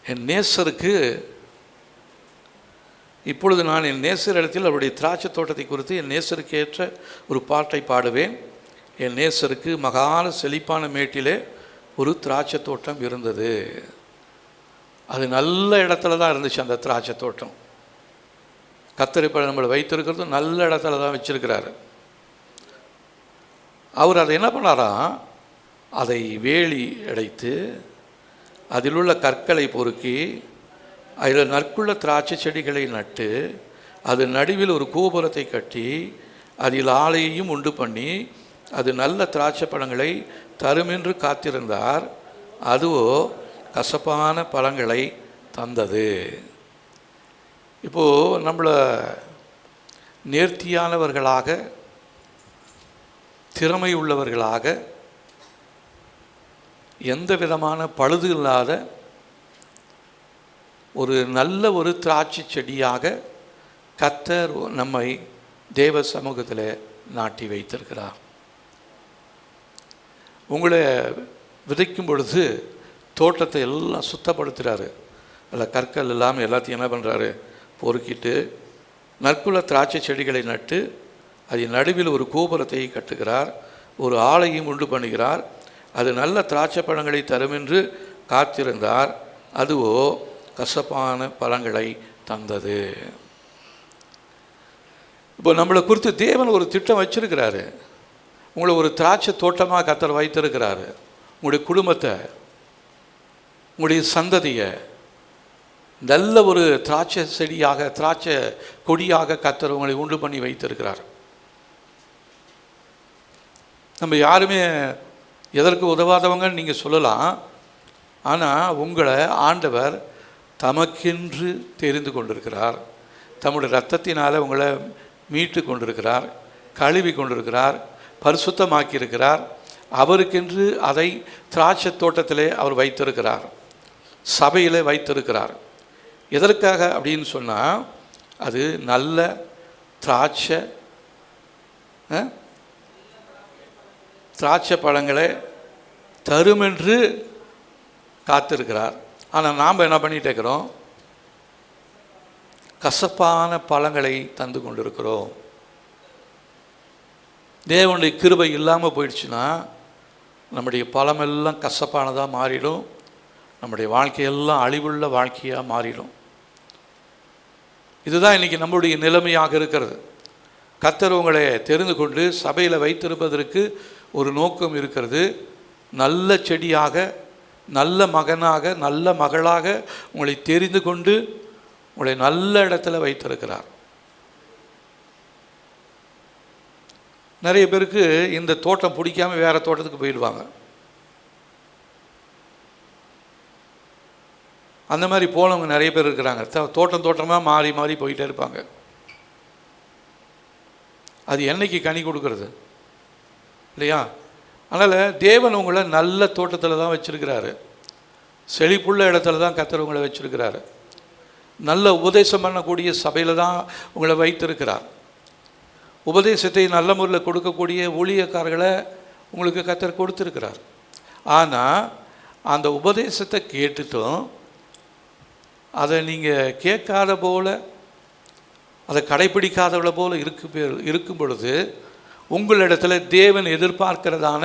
என் நேசருக்கு இப்பொழுது நான் என் நேசர் இடத்தில் அவருடைய திராட்சை தோட்டத்தை குறித்து என் நேசருக்கு ஏற்ற ஒரு பாட்டை பாடுவேன். என் நேசருக்கு மகான செழிப்பான மேட்டிலே ஒரு திராட்சை தோட்டம் இருந்தது. அது நல்ல இடத்துல தான் இருந்துச்சு. அந்த திராட்சை தோட்டம் கர்த்தர் இப்போ நம்மளை வைத்திருக்கிறதும் நல்ல இடத்துல தான் வச்சிருக்கிறாரு. அவர் அதை என்ன பண்ணாராம், அதை வேலி அடைத்து அதில் உள்ள கற்களை பொறுக்கி அதில் நற்குள்ள திராட்சை செடிகளை நட்டு அது நடுவில் ஒரு கோபுரத்தை கட்டி அதில் ஆலையையும் உண்டு பண்ணி அது நல்ல திராட்சை பழங்களை தருமென்று காத்திருந்தார். அதுவோ கசப்பான பழங்களை தந்தது. இப்போது நம்மளை நேர்த்தியானவர்களாக, திறமை உள்ளவர்களாக, எந்த விதமான பழுது இல்லாத ஒரு நல்ல ஒரு திராட்சை செடியாக கர்த்தர் நம்மை தேவ சமூகத்தில் நாட்டி வைத்திருக்கிறார். உங்களை விதைக்கும் பொழுது தோட்டத்தை எல்லாம் சுத்தப்படுத்துகிறாரு. அதில் கற்கள் இல்லாமல் எல்லாத்தையும் என்ன பண்ணுறாரு, பொறுக்கிட்டு நற்குள்ள திராட்சை செடிகளை நட்டு அதன் நடுவில் ஒரு கோபுரத்தை கட்டுகிறார், ஒரு ஆலையும் உண்டு பண்ணுகிறார். அது நல்ல திராட்சை பழங்களை தரும் என்று காத்திருந்தார். அதுவோ கசப்பான பழங்களை தந்தது. இப்போ நம்மளை குறித்து தேவன் ஒரு திட்டம் வச்சிருக்கிறாரு. உங்களை ஒரு திராட்சை தோட்டமாக கர்த்தர் வைத்திருக்கிறாரு. உங்களுடைய குடும்பத்தை, உங்களுடைய சந்ததியை நல்ல ஒரு திராட்சை செடியாக, திராட்சை கொடியாக கர்த்தர் உங்களை உண்டு பண்ணி வைத்திருக்கிறார். நம்ம யாருமே எதற்கு உதவாதவங்கன்னு நீங்கள் சொல்லலாம். ஆனால் உங்களை ஆண்டவர் தமக்கென்று தெரிந்து கொண்டிருக்கிறார். தம்முடைய இரத்தத்தினால் உங்களை மீட்டு கொண்டிருக்கிறார், கழுவி கொண்டிருக்கிறார், பரிசுத்தமாக்கியிருக்கிறார். அவருக்கென்று அதை திராட்சை தோட்டத்திலே அவர் வைத்திருக்கிறார், சபையில் வைத்திருக்கிறார். எதற்காக அப்படின்னு சொன்னால், அது நல்ல திராட்சை பழங்களை தருமென்று காத்திருக்கிறார். ஆனால் நாம் என்ன பண்ணிட்டு இருக்கிறோம்? கசப்பான பழங்களை தந்து கொண்டிருக்கிறோம். தேவனுடைய கிருபை இல்லாமல் போயிடுச்சுன்னா நம்முடைய பழமெல்லாம் கசப்பானதாக மாறிடும், நம்முடைய வாழ்க்கையெல்லாம் அழிவுள்ள வாழ்க்கையாக மாறிடும். இதுதான் இன்றைக்கி நம்முடைய நிலைமையாக இருக்கிறது. கர்த்தர் உங்களை தெரிந்து கொண்டு சபையில் வைத்திருப்பதற்கு ஒரு நோக்கம் இருக்கிறது. நல்ல செடியாக, நல்ல மகனாக, நல்ல மகளாக உங்களை தெரிந்து கொண்டு உங்களை நல்ல இடத்துல வைத்திருக்கிறார். நிறைய பேருக்கு இந்த தோட்டம் பிடிக்காமல் வேறு தோட்டத்துக்கு போயிடுவாங்க. அந்த மாதிரி போனவங்க நிறைய பேர் இருக்கிறாங்க. தோட்டமாக மாறி மாறி போயிட்டே இருப்பாங்க. அது என்னைக்கு கனி கொடுக்கறது இல்லையா? அதனால் தேவன் உங்களை நல்ல தோட்டத்தில் தான் வச்சுருக்கிறாரு, செழிப்புள்ள இடத்துல தான் கர்த்தர் உங்களை வச்சுருக்கிறாரு, நல்ல உபதேசம் பண்ணக்கூடிய சபையில் தான் உங்களை வைத்திருக்கிறார். உபதேசத்தை நல்ல முறையில் கொடுக்கக்கூடிய ஊழியக்காரர்களை உங்களுக்கு கர்த்தர் கொடுத்துருக்கிறார். ஆனால் அந்த உபதேசத்தை கேட்டுட்டும் அதை நீங்கள் கேட்காத போல், அதை கடைப்பிடிக்காதவளை போல் இருக்கும் பொழுது உங்களிடத்தில் தேவன் எதிர்பார்க்கிறதான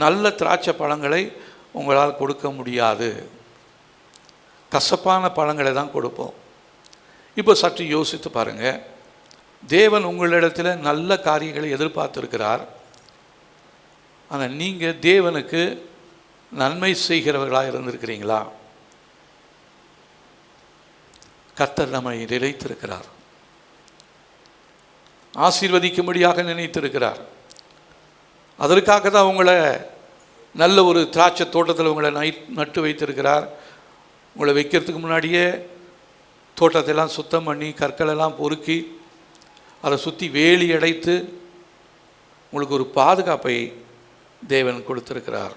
நல்ல திராட்சை பழங்களை உங்களால் கொடுக்க முடியாது. கசப்பான பழங்களை தான் கொடுப்போம். இப்போ சற்று யோசித்து பாருங்கள். தேவன் உங்களிடத்தில் நல்ல காரியங்களை எதிர்பார்த்துருக்கிறார். ஆனால் நீங்கள் தேவனுக்கு நன்மை செய்கிறவர்களாக இருந்திருக்கிறீங்களா? கர்த்தர் நம்மை நிலைத்திருக்கிறார், ஆசீர்வதிக்கும்படியாக நினைத்திருக்கிறார். அதற்காக தான் உங்களை நல்ல ஒரு திராட்சை தோட்டத்தில் உங்களை நட்டு வைத்திருக்கிறார். உங்களை வைக்கிறதுக்கு முன்னாடியே தோட்டத்தையெல்லாம் சுத்தம் பண்ணி கற்களெல்லாம் பொறுக்கி அதை சுற்றி வேலி அடைத்து உங்களுக்கு ஒரு பாதுகாப்பை தேவன் கொடுத்திருக்கிறார்.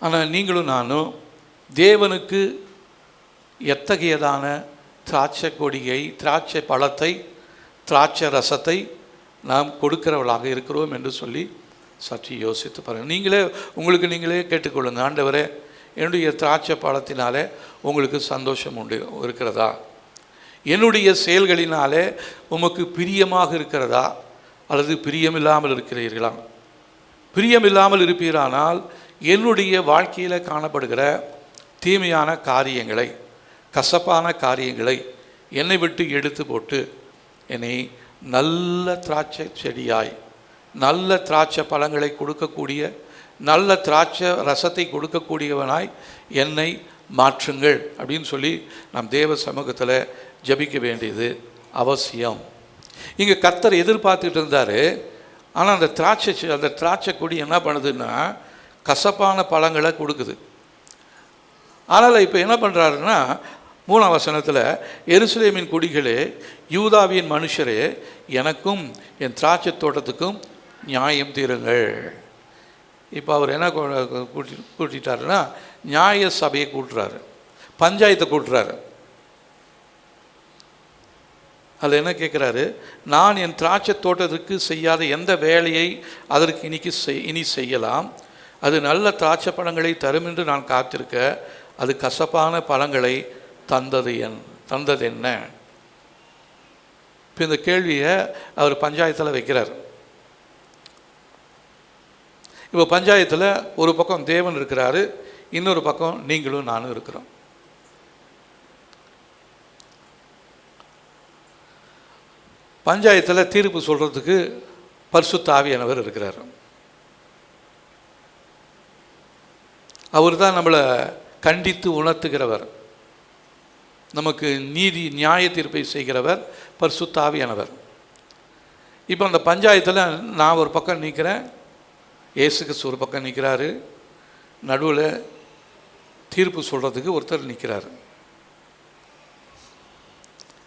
ஆனால் நீங்களும் நானும் தேவனுக்கு எத்தகையதான திராட்சை கொடியை, திராட்சை பழத்தை, திராட்சை ரசத்தை நாம் கொடுக்கிறவர்களாக இருக்கிறோம் என்று சொல்லி சற்று யோசித்து பாருங்கள். நீங்களே கேட்டுக்கொள்ளுங்க, ஆண்டவரே, என்னுடைய திராட்சை பழத்தினாலே உங்களுக்கு சந்தோஷம் உண்டு இருக்கிறதா? என்னுடைய செயல்களினாலே உமக்கு பிரியமாக இருக்கிறதா அல்லது பிரியமில்லாமல் இருக்கிறீர்களா? பிரியமில்லாமல் இருப்பீரானால் என்னுடைய வாழ்க்கையில் காணப்படுகிற தீமையான காரியங்களை, கசப்பான காரியங்களை என்னை விட்டு எடுத்து போட்டு என்னை நல்ல திராட்சை செடியாய், நல்ல திராட்சை பழங்களை கொடுக்கக்கூடிய, நல்ல திராட்சை ரசத்தை கொடுக்கக்கூடியவனாய் என்னை மாற்றுங்கள் அப்படின்னு சொல்லி நாம் தேவ சமூகத்தில் ஜபிக்க வேண்டியது அவசியம். இங்கே கர்த்தர் எதிர்பார்த்துட்டு இருந்தார். ஆனால் அந்த திராட்சை கொடி என்ன பண்ணுதுன்னா கசப்பான பழங்களை கொடுக்குது. ஆனால் இப்போ என்ன பண்ணுறாருன்னா 3ஆம் வசனத்தில், எருசலேமின் குடிகளே, யூதாவின் மனுஷரே, எனக்கும் என் திராட்சை தோட்டத்துக்கும் நியாயம் தீருங்கள். இப்போ அவர் என்ன கூட்டிட்டாருன்னா நியாய சபையை கூட்டுறாரு, பஞ்சாயத்தை கூட்டுறாரு. அதில் என்ன கேட்குறாரு? நான் என் திராட்சை தோட்டத்துக்கு செய்யாத எந்த வேலையை அதற்கு இனி செய்யலாம்? அது நல்ல திராட்சை பழங்களை தரும் என்று நான் காத்திருக்க அது கசப்பான பழங்களை தந்தது என்ன? இப்போ இந்த கேள்வியை அவர் பஞ்சாயத்தில் வைக்கிறார். இப்போ பஞ்சாயத்தில் ஒரு பக்கம் தேவன் இருக்கிறாரு, இன்னொரு பக்கம் நீங்களும் நானும் இருக்கிறோம். பஞ்சாயத்தில் தீர்ப்பு சொல்கிறதுக்கு பரிசுத்த ஆவியானவர் இருக்கிறார். அவர் தான் நம்மளை கண்டித்து உணர்த்துகிறவர், நமக்கு நீதி நியாய தீர்ப்பை செய்கிறவர் பரிசுத்த ஆவியானவர். இப்போ அந்த பஞ்சாயத்தில் நான் ஒரு பக்கம் நிற்கிறேன், இயேசு கிறிஸ்து ஒரு பக்கம் நிற்கிறாரு, நடுவில் தீர்ப்பு சொல்கிறதுக்கு ஒருத்தர் நிற்கிறாரு.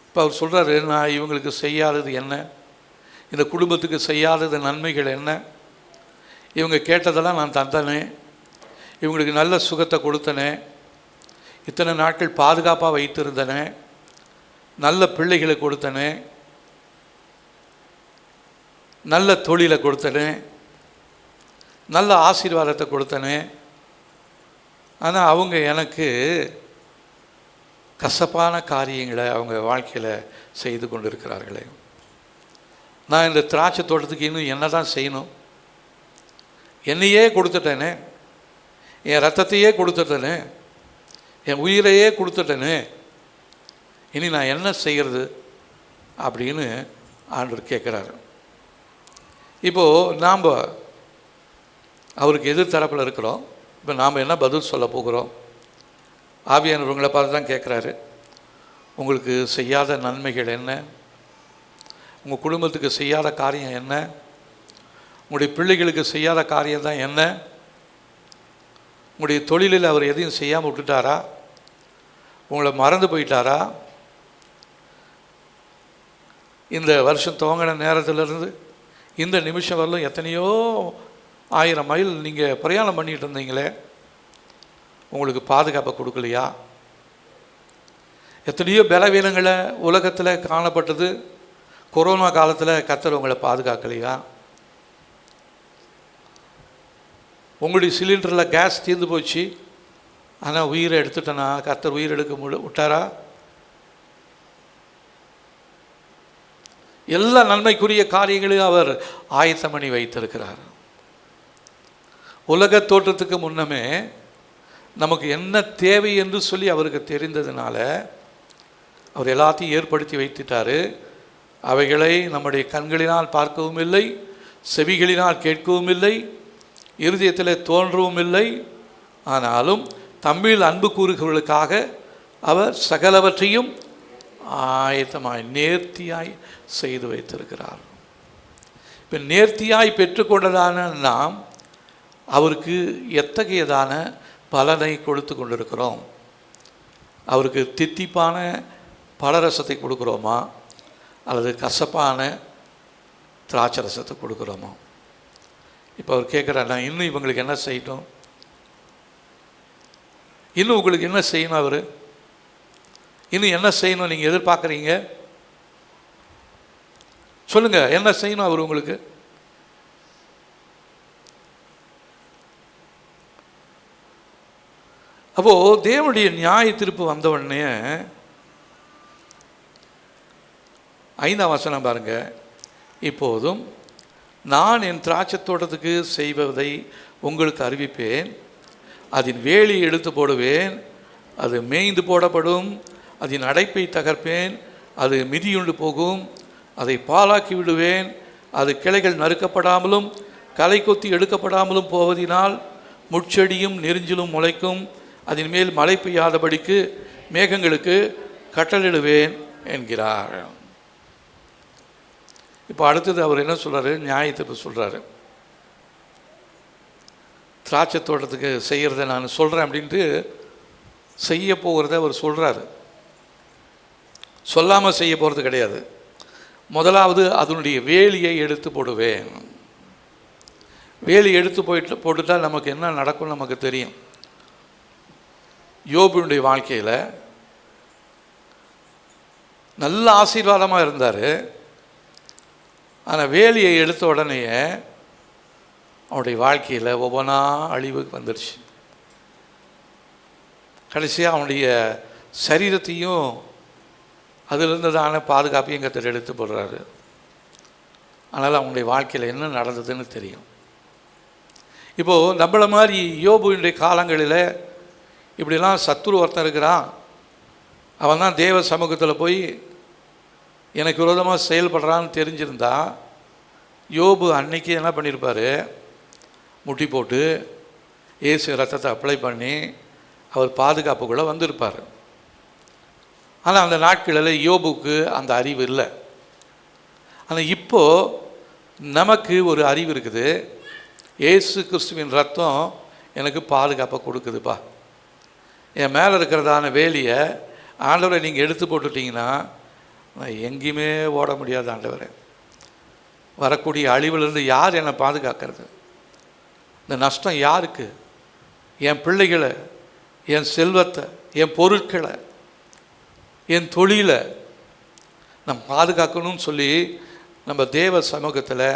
இப்போ அவர் சொல்கிறாரு, நான் இவங்களுக்கு செய்யாதது என்ன, இந்த குடும்பத்துக்கு செய்யாதது நன்மைகள் என்ன, இவங்க கேட்டதெல்லாம் நான் தந்தனே, இவங்களுக்கு நல்ல சுகத்தை கொடுத்தனே, இத்தனை நாட்கள் பாதுகாப்பாக வைத்திருந்தனே, நல்ல பிள்ளைகளை கொடுத்தனே, நல்ல தொழிலை கொடுத்தனே, நல்ல ஆசீர்வாதத்தை கொடுத்தனே. ஆனால் அவங்க எனக்கு கசப்பான காரியங்களை அவங்க வாழ்க்கையில் செய்து கொண்டு இருக்கிறார்களே. நான் இந்த திராட்சை தோட்டத்துக்கு இன்னும் என்ன தான் செய்யணும்? என்னையே கொடுத்துட்டேனே, என் ரத்தத்தையே கொடுத்துட்டேனே, என் உயிரையே கொடுத்துட்டேனே, இனி நான் என்ன செய்கிறது அப்படின்னு ஆண்டவர் கேட்குறாரு. இப்போது நாம் அவருக்கு எதிர்த்தரப்பில் இருக்கிறோம். இப்போ நாம் என்ன பதில் சொல்ல போகிறோம்? ஆவியானவர்களை பார்த்து தான் கேட்குறாரு, உங்களுக்கு செய்யாத நன்மைகள் என்ன, உங்கள் குடும்பத்துக்கு செய்யாத காரியம் என்ன, உங்களுடைய பிள்ளைகளுக்கு செய்யாத காரியம் தான் என்ன, உங்களுடைய தொழிலில் அவர் எதையும் செய்யாமல் விட்டுட்டாரா, உங்களை மறந்து போயிட்டாரா? இந்த வருஷம் துவங்கின நேரத்திலிருந்து இந்த நிமிஷம் வரலும் எத்தனையோ 1000 மைல் நீங்கள் பிரயாணம் பண்ணிகிட்டு இருந்தீங்களே, உங்களுக்கு பாதுகாப்பை கொடுக்கலையா? எத்தனையோ பலவீனங்களை உலகத்தில் காணப்பட்டது, கொரோனா காலத்தில் கர்த்தர் உங்களை பாதுகாக்கலையா? உங்களுடைய சிலிண்டரில் கேஸ் தீர்ந்து போச்சு, ஆனால் உயிரை எடுத்துட்டேனா, கர்த்தர் உயிர் எடுக்க விட்டாரா? எல்லா நன்மைக்குரிய காரியங்களையும் அவர் ஆயத்தம் பண்ணி வைத்திருக்கிறார். உலக தோற்றத்துக்கு முன்னமே நமக்கு என்ன தேவை என்று சொல்லி அவருக்கு தெரிந்ததுனால அவர் எல்லாத்தையும் ஏற்படுத்தி வைத்துட்டார். அவைகளை நம்முடைய கண்களினால் பார்க்கவும் இல்லை, செவிகளினால் கேட்கவும் இல்லை, இருதயத்தில் தோன்றவும் இல்லை. ஆனாலும் தம்மில் அன்பு கூறுகிறவர்களுக்காக அவர் சகலவற்றையும் ஆயத்தமாய் நேர்த்தியாய் செய்து வைத்திருக்கிறார். இப்போ நேர்த்தியாய் பெற்றுக்கொண்டதான நாம் அவருக்கு எத்தகையதான பலனை கொடுத்து கொண்டிருக்கிறோம்? அவருக்கு தித்திப்பான பழரசத்தை கொடுக்குறோமா, அல்லது கசப்பான திராட்சை ரசத்தை கொடுக்குறோமா? இப்போ அவர் கேட்குறாரு, நான் இன்னும் இவங்களுக்கு என்ன செய்யணும், இன்னும் உங்களுக்கு என்ன செய்யணும், அவர் இன்னும் என்ன செய்யணும் நீங்கள் எதிர்பார்க்குறீங்க? சொல்லுங்கள், என்ன செய்யணும் அவர் உங்களுக்கு? அப்போது தேவனுடைய நியாய தீர்ப்பு வந்தவுடனே 5ஆம் வசனம் பாருங்க. இப்போதும் நான் என் திராட்சை தோட்டத்துக்கு செய்வதை உங்களுக்கு அறிவிப்பேன், அதன் வேலியை எடுத்து போடுவேன், அது மேய்ந்து போடப்படும், அதன் அடைப்பை தகர்ப்பேன், அது மிதியுண்டு போகும், அதை பாலாக்கி விடுவேன், அது கிளைகள் நறுக்கப்படாமலும் களை கொத்தி எடுக்கப்படாமலும் போவதினால் முட்செடியும் நெரிஞ்சிலும் முளைக்கும், அதன் மேல் மழை பெய்யாதபடிக்கு மேகங்களுக்கு கட்டளிடுவேன் என்கிறார். இப்போ அடுத்தது அவர் என்ன சொல்கிறாரு? நியாயத்தீர்ப்பு சொல்கிறாரு. திராட்சை தோட்டத்துக்கு செய்கிறத நான் சொல்கிறேன் அப்படின்ட்டு செய்ய போகிறத அவர் சொல்கிறாரு. சொல்லாமல் செய்ய போகிறது கிடையாது. முதலாவது அதனுடைய வேலியை எடுத்து போடுவேன். வேலி எடுத்து போட்டுட்டால் நமக்கு என்ன நடக்கும் நமக்கு தெரியும். யோபுடைய வாழ்க்கையில் நல்ல ஆசீர்வாதமாக இருந்தார். ஆனால் வேலியை எடுத்த உடனேயே அவனுடைய வாழ்க்கையில் ஒவ்வொன்றா அழிவுக்கு வந்துடுச்சு. கடைசியாக அவனுடைய சரீரத்தையும் அதிலிருந்ததான பாதுகாப்பையும் கர்த்தர் எடுத்து போடுறாரு. அதனால் அவனுடைய வாழ்க்கையில் என்ன நடந்ததுன்னு தெரியும். இப்போது நம்மளை மாதிரி யோபுடைய காலங்களில் இப்படிலாம் சத்துரு ஒருத்தன் இருக்கிறான், அவன் தான் தேவ சமூகத்தில் போய் எனக்கு விரோதமாக செயல்படுறான்னு தெரிஞ்சிருந்தா யோபு அன்னைக்கு என்ன பண்ணியிருப்பார்? முட்டி போட்டு இயேசு ரத்தத்தை அப்ளை பண்ணி அவர் பாதுகாப்புக்குள்ளே வந்திருப்பார். ஆனால் அந்த நாட்களில் யோபுக்கு அந்த அறிவு இல்லை. ஆனால் இப்போது நமக்கு ஒரு அறிவு இருக்குது. இயேசு கிறிஸ்துவின் ரத்தம் எனக்கு பாதுகாப்பை கொடுக்குதுப்பா. என் மேலே இருக்கிறதான வேலியை ஆண்டவரை நீங்கள் எடுத்து போட்டுட்டிங்கன்னா நான் எங்கேயுமே ஓட முடியாது ஆண்டவரை. வரக்கூடிய அழிவிலிருந்து யார் என்னை பாதுகாக்கிறது? இந்த நஷ்டம் யாருக்கு? என் பிள்ளைகளை, என் செல்வத்தை, என் பொருட்களை, என் தொழிலை நம்ம பாதுகாக்கணும்னு சொல்லி நம்ம தேவ சமூகத்தில்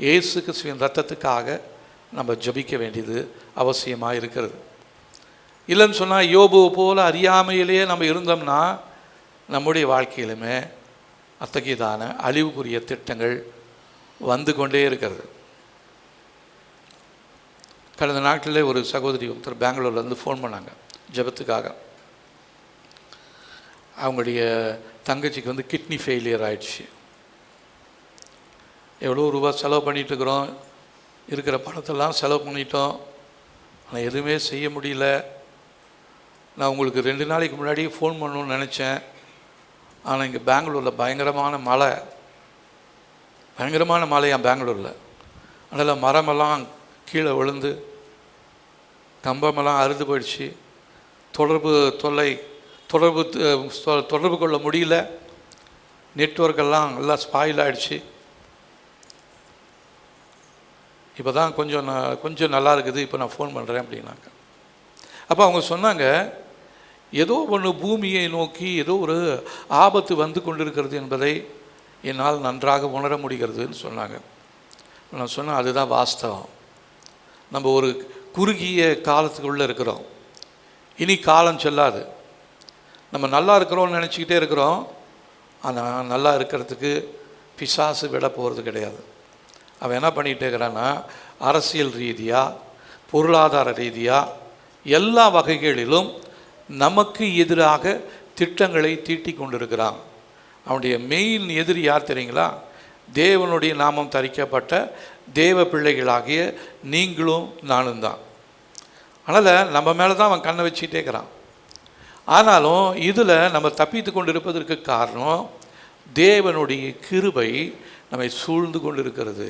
இயேசு கிறிஸ்துவின் ரத்தத்துக்காக நம்ம ஜபிக்க வேண்டியது அவசியமாக இருக்கிறது. இல்லைன்னு சொன்னால் யோபுவை போல் அறியாமையிலேயே நம்ம இருந்தோம்னா நம்முடைய வாழ்க்கையிலுமே அத்தகையதான அழிவுக்குரிய திட்டங்கள் வந்து கொண்டே இருக்கிறது. கடந்த நாட்களில் ஒரு சகோதரி ஒருத்தர் பெங்களூர்லேருந்து ஃபோன் பண்ணாங்க ஜபத்துக்காக. அவங்களுடைய தங்கச்சிக்கு வந்து கிட்னி ஃபெயிலியர் ஆயிடுச்சு. எவ்வளோ ரூபா செலவு பண்ணிகிட்ருக்குறோம், இருக்கிற பணத்தெல்லாம் செலவு பண்ணிட்டோம், ஆனால் எதுவுமே செய்ய முடியல. நான் உங்களுக்கு 2 நாளைக்கு முன்னாடி ஃபோன் பண்ணணும்னு நினச்சேன். ஆனால் இங்கே பெங்களூரில் பயங்கரமான மழையாம் பெங்களூரில். அதனால் மரமெல்லாம் கீழே விழுந்து கம்பமெல்லாம் அறுந்து போயிடுச்சு. தொடர்பு கொள்ள முடியல. நெட்வொர்க்கெல்லாம் எல்லாம் ஸ்பாயில் ஆகிடுச்சு. இப்போ தான் கொஞ்சம் நல்லா இருக்குது, இப்போ நான் ஃபோன் பண்ணுறேன் அப்படின்னாங்க. அப்போ அவங்க சொன்னாங்க, ஏதோ ஒன்று பூமியை நோக்கி ஏதோ ஒரு ஆபத்து வந்து கொண்டிருக்கிறது என்பதை என்னால் நன்றாக உணர முடிகிறதுன்னு சொன்னாங்க. நான் சொன்னேன், அதுதான் வாஸ்தவம். நம்ம ஒரு குறுகிய காலத்துக்குள்ளே இருக்கிறோம். இனி காலம் செல்லாது. நம்ம நல்லா இருக்கிறோம்னு நினச்சிக்கிட்டே இருக்கிறோம். ஆனால் நல்லா இருக்கிறதுக்கு பிசாசு விட போகிறது கிடையாது. அவன் என்ன பண்ணிகிட்டே இருக்கிறான்னா, அரசியல் ரீதியாக, பொருளாதார ரீதியாக, எல்லா வகைகளிலும் நமக்கு எதிராக திட்டங்களை தீட்டி கொண்டிருக்கிறான். அவனுடைய மெயின் எதிரி யார் தெரியுங்களா? தேவனுடைய நாமம் தரிக்கப்பட்ட தேவ பிள்ளைகளாகிய நீங்களும் நானும் தான். அதனால் நம்ம மேலே தான் அவன் கண்ணை வச்சுக்கிட்டே இருக்கிறான். ஆனாலும் இதில் நம்ம தப்பித்து கொண்டு இருப்பதற்கு காரணம் தேவனுடைய கிருபை நம்மை சூழ்ந்து கொண்டு இருக்கிறது.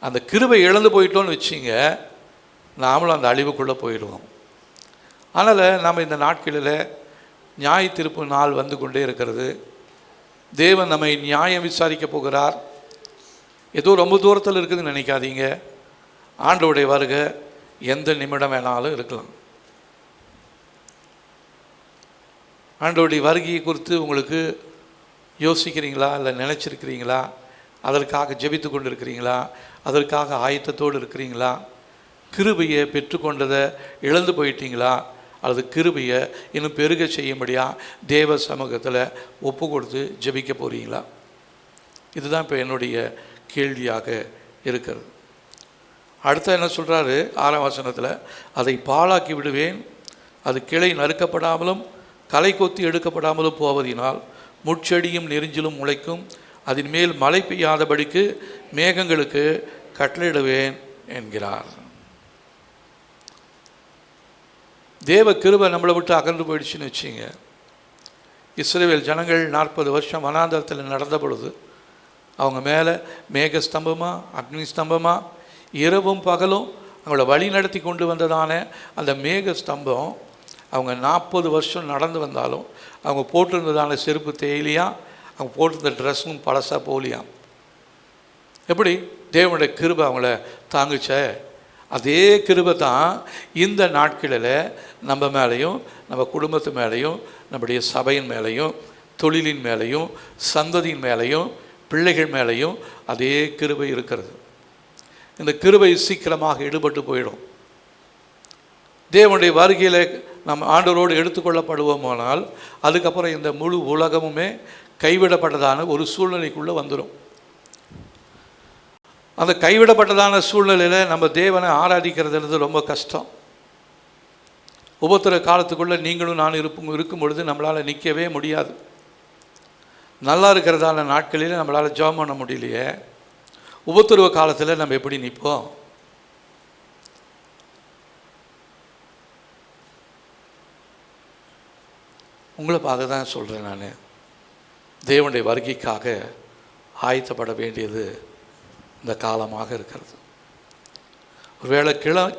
அந்த கிருபை இழந்து போயிட்டோன்னு வச்சிங்க, நாமளும் அந்த அழிவுக்குள்ளே போயிடுவோம். அதனால் நம்ம இந்த நாட்களில் நியாய தீர்ப்பு நாள் வந்து கொண்டே இருக்கிறது. தேவன் நம்மை நியாயம் விசாரிக்க போகிறார். ஏதோ ரொம்ப தூரத்தில் இருக்குதுன்னு நினைக்காதீங்க. ஆண்டவருடைய வருகை எந்த நிமிடம் வேணாலும் இருக்கலாம். ஆண்டவருடைய வருகையை குறித்து உங்களுக்கு யோசிக்கிறீங்களா? இல்லை நினச்சிருக்கிறீங்களா? அதற்காக ஜெபித்து கொண்டு இருக்கிறீங்களா? அதற்காக ஆயத்தத்தோடு இருக்கிறீங்களா? கிருபையை பெற்றுக்கொண்டதை இழந்து போயிட்டீங்களா? அல்லது கிருபையை இன்னும் பெருக செய்யும்படியாக தேவ சமூகத்தில் ஒப்பு கொடுத்து ஜெபிக்க போகிறீங்களா? இதுதான் இப்போ என்னுடைய கேள்வியாக இருக்கிறது. அடுத்த என்ன சொல்கிறாரு 6ஆம் வசனத்தில், அதை பாழாக்கி விடுவேன், அது கிளை நறுக்கப்படாமலும் களை கொத்தி எடுக்கப்படாமலும் போவதினால் முட்செடியும் நெரிஞ்சிலும் முளைக்கும், அதன் மேல் மழை பெய்யாதபடிக்கு மேகங்களுக்கு கட்டளையிடுவேன் என்கிறார். தேவ கிருபை நம்மளை விட்டு அகன்று போயிடுச்சுன்னு வச்சுங்க. இஸ்ரவேல் ஜனங்கள் 40 வருஷம் வனாந்தரத்தில் நடந்த பொழுது அவங்க மேலே மேக ஸ்தம்பமாக, அக்னி ஸ்தம்பமாக, இரவும் பகலும் அவங்கள வழி நடத்தி கொண்டு வந்ததான அந்த மேக ஸ்தம்பம் அவங்க 40 வருஷம் நடந்து வந்தாலும் அவங்க போட்டிருந்ததான செருப்பு தேயிலையா, அவங்க போட்டிருந்த ட்ரெஸ்ஸும் பழசாக போலியாம். எப்படி தேவனுடைய கிருபை அவங்கள தாங்குச்ச, அதே கிருபை தான் இந்த நாட்களில் நம்ம மேலேயும், நம்ம குடும்பத்து மேலேயும், நம்முடைய சபையின் மேலேயும், தொழிலின் மேலேயும், சந்ததியின் மேலேயும், பிள்ளைகள் மேலேயும் அதே கிருபை இருக்கிறது. இந்த கிருபை சீக்கிரமாக ஈடுபட்டு போயிடும். தேவனுடைய வருகையில் நம்ம ஆண்டவரோடு எடுத்துக்கொள்ளப்படுவோமானால் அதுக்கப்புறம் இந்த முழு உலகமுமே கைவிடப்பட்டதான ஒரு சூழ்நிலைக்குள்ளே வந்துடும். அந்த கைவிடப்பட்டதான சூழ்நிலையில் நம்ம தேவனை ஆராதிக்கிறதுன்றது ரொம்ப கஷ்டம். உபத்திர காலத்துக்குள்ளே நீங்களும் நான் இருக்கும் பொழுது நம்மளால் நிற்கவே முடியாது. நல்லா இருக்கிறதான நாட்களில் நம்மளால் ஜெபம் பண்ண முடியலையே, உபத்திரவ காலத்தில் நம்ம எப்படி நிற்போம்? உங்களை பார்க்க தான் சொல்கிறேன். நான் தேவனுடைய வருகைக்காக ஆயத்தப்பட வேண்டியது இந்த காலமாக இருக்கிறது. ஒருவேளை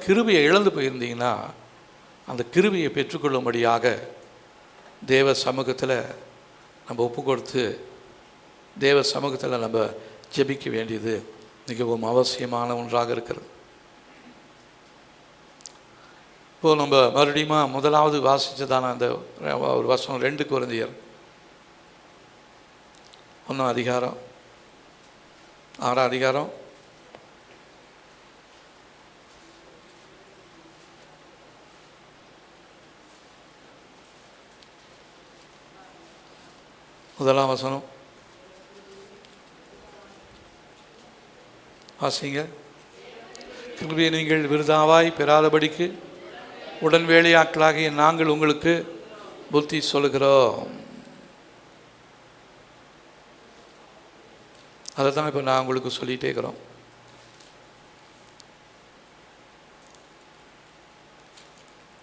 கிருபையை இழந்து போயிருந்தீங்கன்னா அந்த கிருபையை பெற்றுக்கொள்ளும்படியாக தேவ சமூகத்தில் நம்ம ஒப்பு கொடுத்து தேவ சமூகத்தில் நம்ம ஜெபிக்க வேண்டியது மிகவும் அவசியமான ஒன்றாக இருக்கிறது. இப்போது நம்ம மறுபடியும் முதலாவது வாசித்ததான அந்த ஒரு வசனம் 2 கொரிந்தியர் 1 அதிகாரம் 6 அதிகாரம் 1 வசனம் வாசிங்க. கிருபையை நீங்கள் விருதாவாய் பெறாதபடிக்கு உடன் வேலையாட்களாகிய நாங்கள் உங்களுக்கு புத்தி சொல்லுகிறோம். அதை தான் இப்போ நான் உங்களுக்கு சொல்லிகிட்டே இருக்கிறோம்.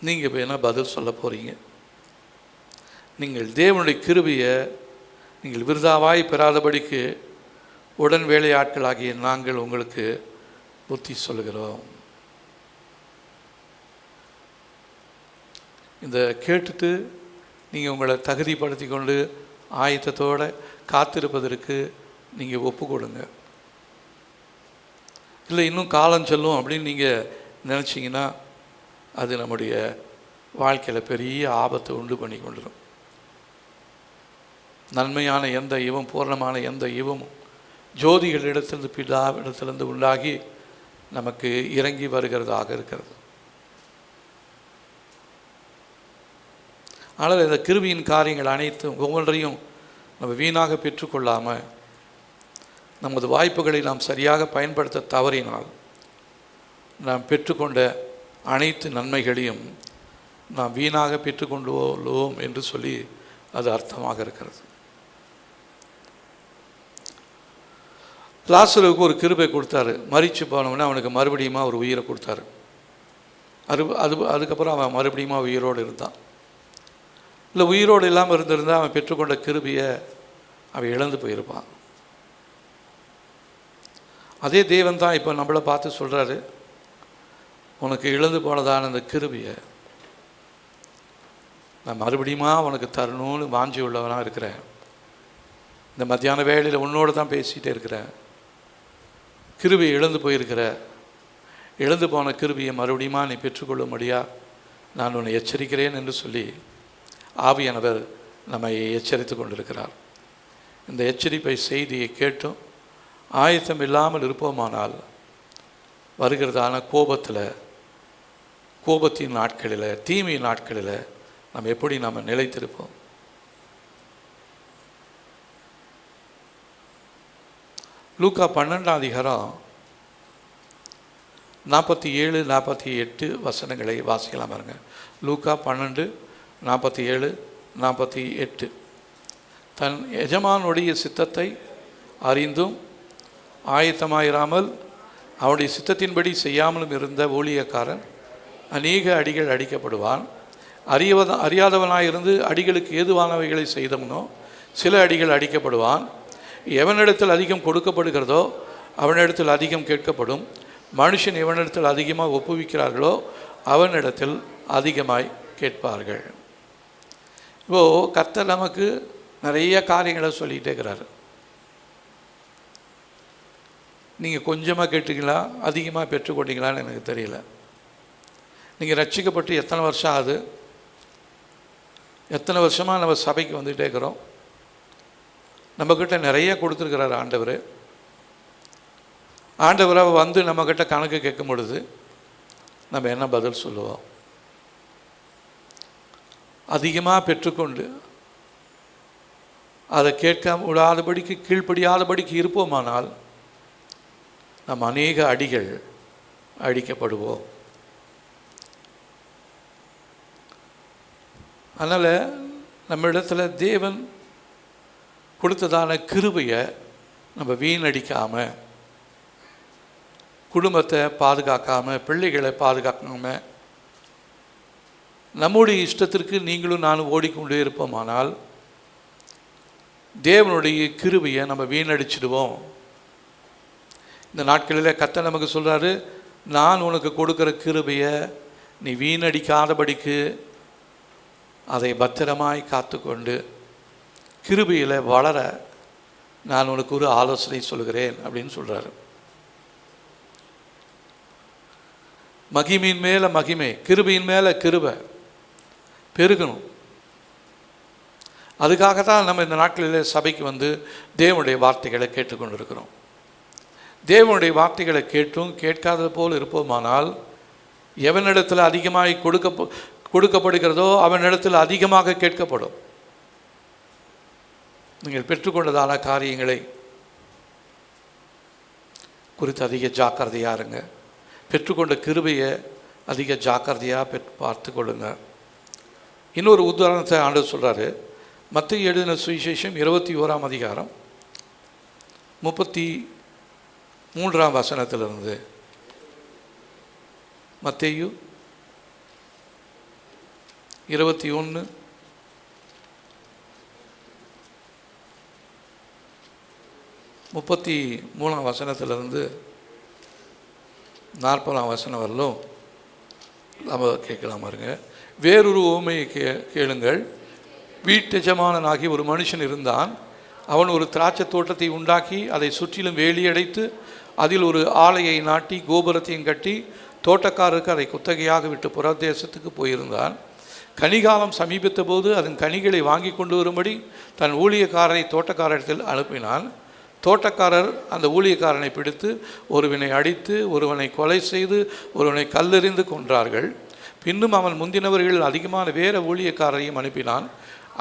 நீங்கள் இப்போ என்ன பதில் சொல்ல போகிறீங்க? நீங்கள் தேவனுடைய கிருபையை நீங்கள் விருதாவாய் பெறாதபடிக்கு உடன் வேலையாட்களாகிய நாங்கள் உங்களுக்கு புத்தி சொல்லுகிறோம். இந்த கேட்டுட்டு நீங்கள் உங்களை தகுதிப்படுத்தி கொண்டு ஆயத்தத்தோடு காத்திருப்பதற்கு நீங்கள் ஒப்பு கொடுங்க. இல்லை இன்னும் காலம் செல்லும் அப்படின்னு நீங்கள் நினச்சிங்கன்னா அது நம்முடைய வாழ்க்கையில் பெரிய ஆபத்தை உண்டு பண்ணி கொண்டுடும். நன்மையான எந்த ஈவம் பூர்ணமான எந்த ஈவமும் ஜோதிகளிடத்திலிருந்து பிதாவிடத்திலிருந்து உண்டாகி நமக்கு இறங்கி வருகிறதாக இருக்கிறது. ஆனால் இந்த கிருபையின் காரியங்கள் அனைத்தும் ஒவ்வொன்றையும் நம்ம வீணாக பெற்றுக்கொள்ளாமல் நமது வாய்ப்புகளை நாம் சரியாக பயன்படுத்த தவறினால் நாம் பெற்றுக்கொண்ட அனைத்து நன்மைகளையும் நாம் வீணாக பெற்றுக்கொண்டுள்ளோம் என்று சொல்லி அது அர்த்தமாக இருக்கிறது. லாசருக்கு ஒரு கிருபை கொடுத்தாரு. மரித்து போனவொடனே அவனுக்கு மறுபடியும் ஒரு உயிரை கொடுத்தாரு. அதுக்கப்புறம் அவன் மறுபடியும் உயிரோடு இருந்தான். இல்லை உயிரோடு இல்லாமல் இருந்திருந்தால் அவன் பெற்றுக்கொண்ட கிருபையை அவன் இழந்து போயிருப்பான். அதே தேவன் தான் இப்போ நம்மளை பார்த்து சொல்கிறாரு, உனக்கு இழந்து போனதான அந்த கிருபையை நான் மறுபடியும் உனக்கு தரணும்னு வாஞ்சி உள்ளவனாக இருக்கிறேன். இந்த மத்தியான வேளையில் உன்னோடு தான் பேசிகிட்டே இருக்கிறேன். கிருபையை இழந்து போன கிருபையை மறுபடியும் நீ பெற்றுக்கொள்ளும்படியா நான் உன்னை எச்சரிக்கிறேன் என்று சொல்லி ஆவியானவர் நம்மை எச்சரித்து கொண்டிருக்கிறார். இந்த எச்சரிப்பை செய்தியை கேட்டும் ஆயத்தம் இல்லாமல் இருப்போமானால் வருகிறதான கோபத்தின் நாட்களில் தீமையின் நாட்களில் நம்ம எப்படி நாம் நிலைத்திருப்போம்? லூக்கா 12 அதிகாரம் 47, 48 வசனங்களை வாசிக்கலாம் பாருங்க. லூக்கா 12, 47, 48. தன் எஜமானுடைய சித்தத்தை அறிந்தும் ஆயத்தமாயிராமல் அவனுடைய சித்தத்தின்படி செய்யாமலும் இருந்த ஊழியக்காரன் அநேக அடிகள் அடிக்கப்படுவான். அறியாதவனாயிருந்து அடிகளுக்கு ஏதுவானவைகளை செய்தவனோ சில அடிகள் அடிக்கப்படுவான். எவனிடத்தில் அதிகம் கொடுக்கப்படுகிறதோ அவனிடத்தில் அதிகம் கேட்கப்படும். மனுஷன் எவனிடத்தில் அதிகமாக ஒப்புவிக்கிறார்களோ அவனிடத்தில் அதிகமாய் கேட்பார்கள். இப்போது கர்த்தர் நமக்கு நிறைய காரியங்களை சொல்லிகிட்டே இருக்கிறாரு. நீங்கள் கொஞ்சமாக கேட்டீங்களா அதிகமாக பெற்றுக்கொண்டீங்களான்னு எனக்கு தெரியல. நீங்கள் ரட்சிக்கப்பட்டு எத்தனை வருஷம் ஆகுது? எத்தனை வருஷமாக நம்ம சபைக்கு வந்துகிட்டே இருக்கிறோம். நம்மக்கிட்ட நிறைய கொடுத்துருக்கிறார் ஆண்டவர். ஆண்டவராக வந்து நம்மக்கிட்ட கணக்கு கேட்கும் பொழுது நம்ம என்ன பதில் சொல்லுவோம்? அதிகமாக பெற்றுக்கொண்டு அதை கேட்க விடாதபடிக்கு கீழ்ப்படியாதபடிக்கு இருப்போமானால் நம்ம அநேக அடிகள் அடிக்கப்படுவோம். அதனால் நம்ம இடத்துல தேவன் கொடுத்ததான கிருபையை நம்ம வீணடிக்காமல், குடும்பத்தை பாதுகாக்காமல், பிள்ளைகளை பாதுகாக்காமல், நம்முடைய இஷ்டத்திற்கு நீங்களும் நானும் ஓடிக்கொண்டே இருப்போமானால் தேவனுடைய கிருபையை நம்ம வீணடிச்சிடுவோம். இந்த நாட்களில் கர்த்தர் நமக்கு சொல்கிறாரு, நான் உனக்கு கொடுக்குற கிருபையை நீ வீணடிக்காதபடிக்கு அதை பத்திரமாய் காத்துக்கொண்டு கிருபையில் வளர நான் உனக்கு ஒரு ஆலோசனை சொல்கிறேன் அப்படின்னு சொல்கிறாரு. மகிமையின் மேலே மகிமை, கிருபையின் மேலே கிருபை பெருகணும். அதுக்காகத்தான் நம்ம இந்த நாட்களில் சபைக்கு வந்து தேவனுடைய வார்த்தைகளை கேட்டுக்கொண்டிருக்கிறோம். தேவனுடைய வார்த்தைகளை கேட்டும் கேட்காதது போல் இருப்போமானால் எவனிடத்தில் அதிகமாக கொடுக்கப்படுகிறதோ அவனிடத்தில் அதிகமாக கேட்கப்படும். நீங்கள் பெற்றுக்கொண்டதான காரியங்களை குறித்து அதிக ஜாக்கிரதையாக இருங்க. பெற்றுக்கொண்ட கிருபையை அதிக ஜாக்கிரதையாக பார்த்து கொள்ளுங்க. இன்னொரு உதாரணத்தை ஆண்டவர் சொல்கிறாரு. மத்தேயு எழுதின சுவிசேஷம் 21ஆம் அதிகாரம் 33ஆம் வசனத்திலிருந்து. மத்தேயு 21 33ஆம் வசனத்திலிருந்து 40ஆம் வசனம் வரலும் நம்ம கேட்கலாம் பாருங்க. வேறொரு உவமையை கேளுங்கள். வீட்டெஜமானனாகி ஒரு மனுஷன் இருந்தான். அவன் ஒரு திராட்சை தோட்டத்தை உண்டாக்கி அதை சுற்றிலும் வேலியடைத்து அதில் ஒரு ஆலையை நாட்டி கோபுரத்தையும் கட்டி தோட்டக்காரருக்கு அதை குத்தகையாக விட்டு புறதேசத்துக்கு போயிருந்தான். கனிகாலம் சமீபித்த போது அதன் கனிகளை வாங்கி கொண்டு வரும்படி தன் ஊழியக்காரரை தோட்டக்காரத்தில் அனுப்பினான். தோட்டக்காரர் அந்த ஊழியக்காரனை பிடித்து ஒருவனை அடித்து ஒருவனை கொலை செய்து ஒருவனை கல்லெறிந்து கொன்றார்கள். பின்னும் அவன் முந்தினவர்கள் அதிகமான வேற ஊழியக்காரரையும் அனுப்பினான்.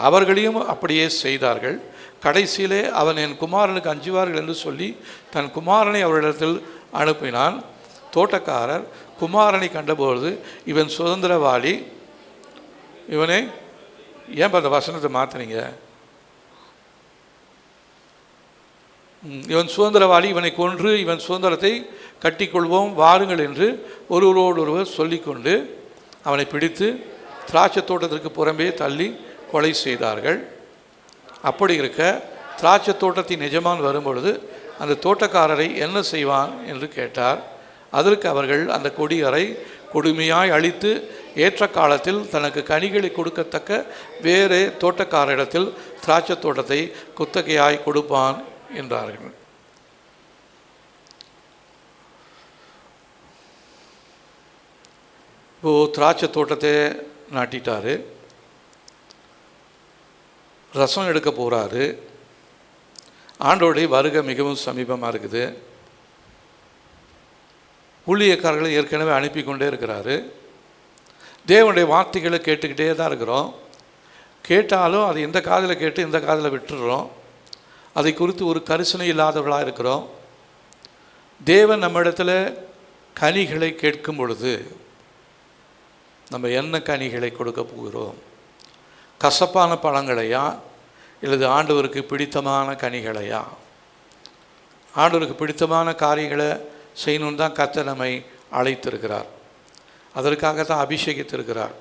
அவர்களையும் அப்படியே செய்தார்கள். கடைசியிலே அவன் என் குமாரனுக்கு அஞ்சுவார்கள் என்று சொல்லி தன் குமாரனை அவரிடத்தில் அனுப்பினான். தோட்டக்காரர் குமாரனை கண்டபோது இவன் சுதந்திரவாளி, இவனை ஏன் அந்த வசனத்தை மாற்றினீங்க, இவன் சுதந்திரவாளி, இவனை கொன்று இவன் சுதந்திரத்தை கட்டிக்கொள்வோம் வாருங்கள் என்று ஒருவரோடொருவர் சொல்லிக்கொண்டு அவனை பிடித்து திராட்சை தோட்டத்திற்கு புறம்பே தள்ளி கொலை செய்தார்கள். அப்படி இருக்க திராட்சை தோட்டத்தின் எஜமான் வரும்பொழுது அந்த தோட்டக்காரரை என்ன செய்வான் என்று கேட்டார். அதற்கு அவர்கள் அந்த கொடியரை கொடுமையாய் அழித்து ஏற்ற காலத்தில் தனக்கு கனிகளை கொடுக்கத்தக்க வேறு தோட்டக்காரரிடத்தில் திராட்சை தோட்டத்தை குத்தகையாய் கொடுப்பான் என்றார்கள். இப்போது திராட்சை தோட்டத்தை நாட்டிட்டார், ரசம் எடுக்க போகிறாரு. ஆண்டோடைய வருகை மிகவும் சமீபமாக இருக்குது. ஊழியக்காரர்களை ஏற்கனவே அனுப்பி கொண்டே இருக்கிறாரு. தேவனுடைய வார்த்தைகளை கேட்டுக்கிட்டே தான் இருக்கிறோம். கேட்டாலும் அது இந்த காதில் கேட்டு இந்த காதில் விட்டுடுறோம். அதை குறித்து ஒரு கரிசனை இல்லாதவர்களாக இருக்கிறோம். தேவன் நம்ம இடத்துல கனிகளை கேட்கும் பொழுது நம்ம என்ன கனிகளை கொடுக்க போகிறோம்? கசப்பான பழங்களையா இல்லது ஆண்டவருக்கு பிடித்தமான கனிகளையா? ஆண்டவருக்கு பிடித்தமான காரியங்களை செய்யணுன்னு தான் கர்த்தர் நம்மை அழைத்திருக்கிறார். அதற்காகத்தான் அபிஷேகித்திருக்கிறார்.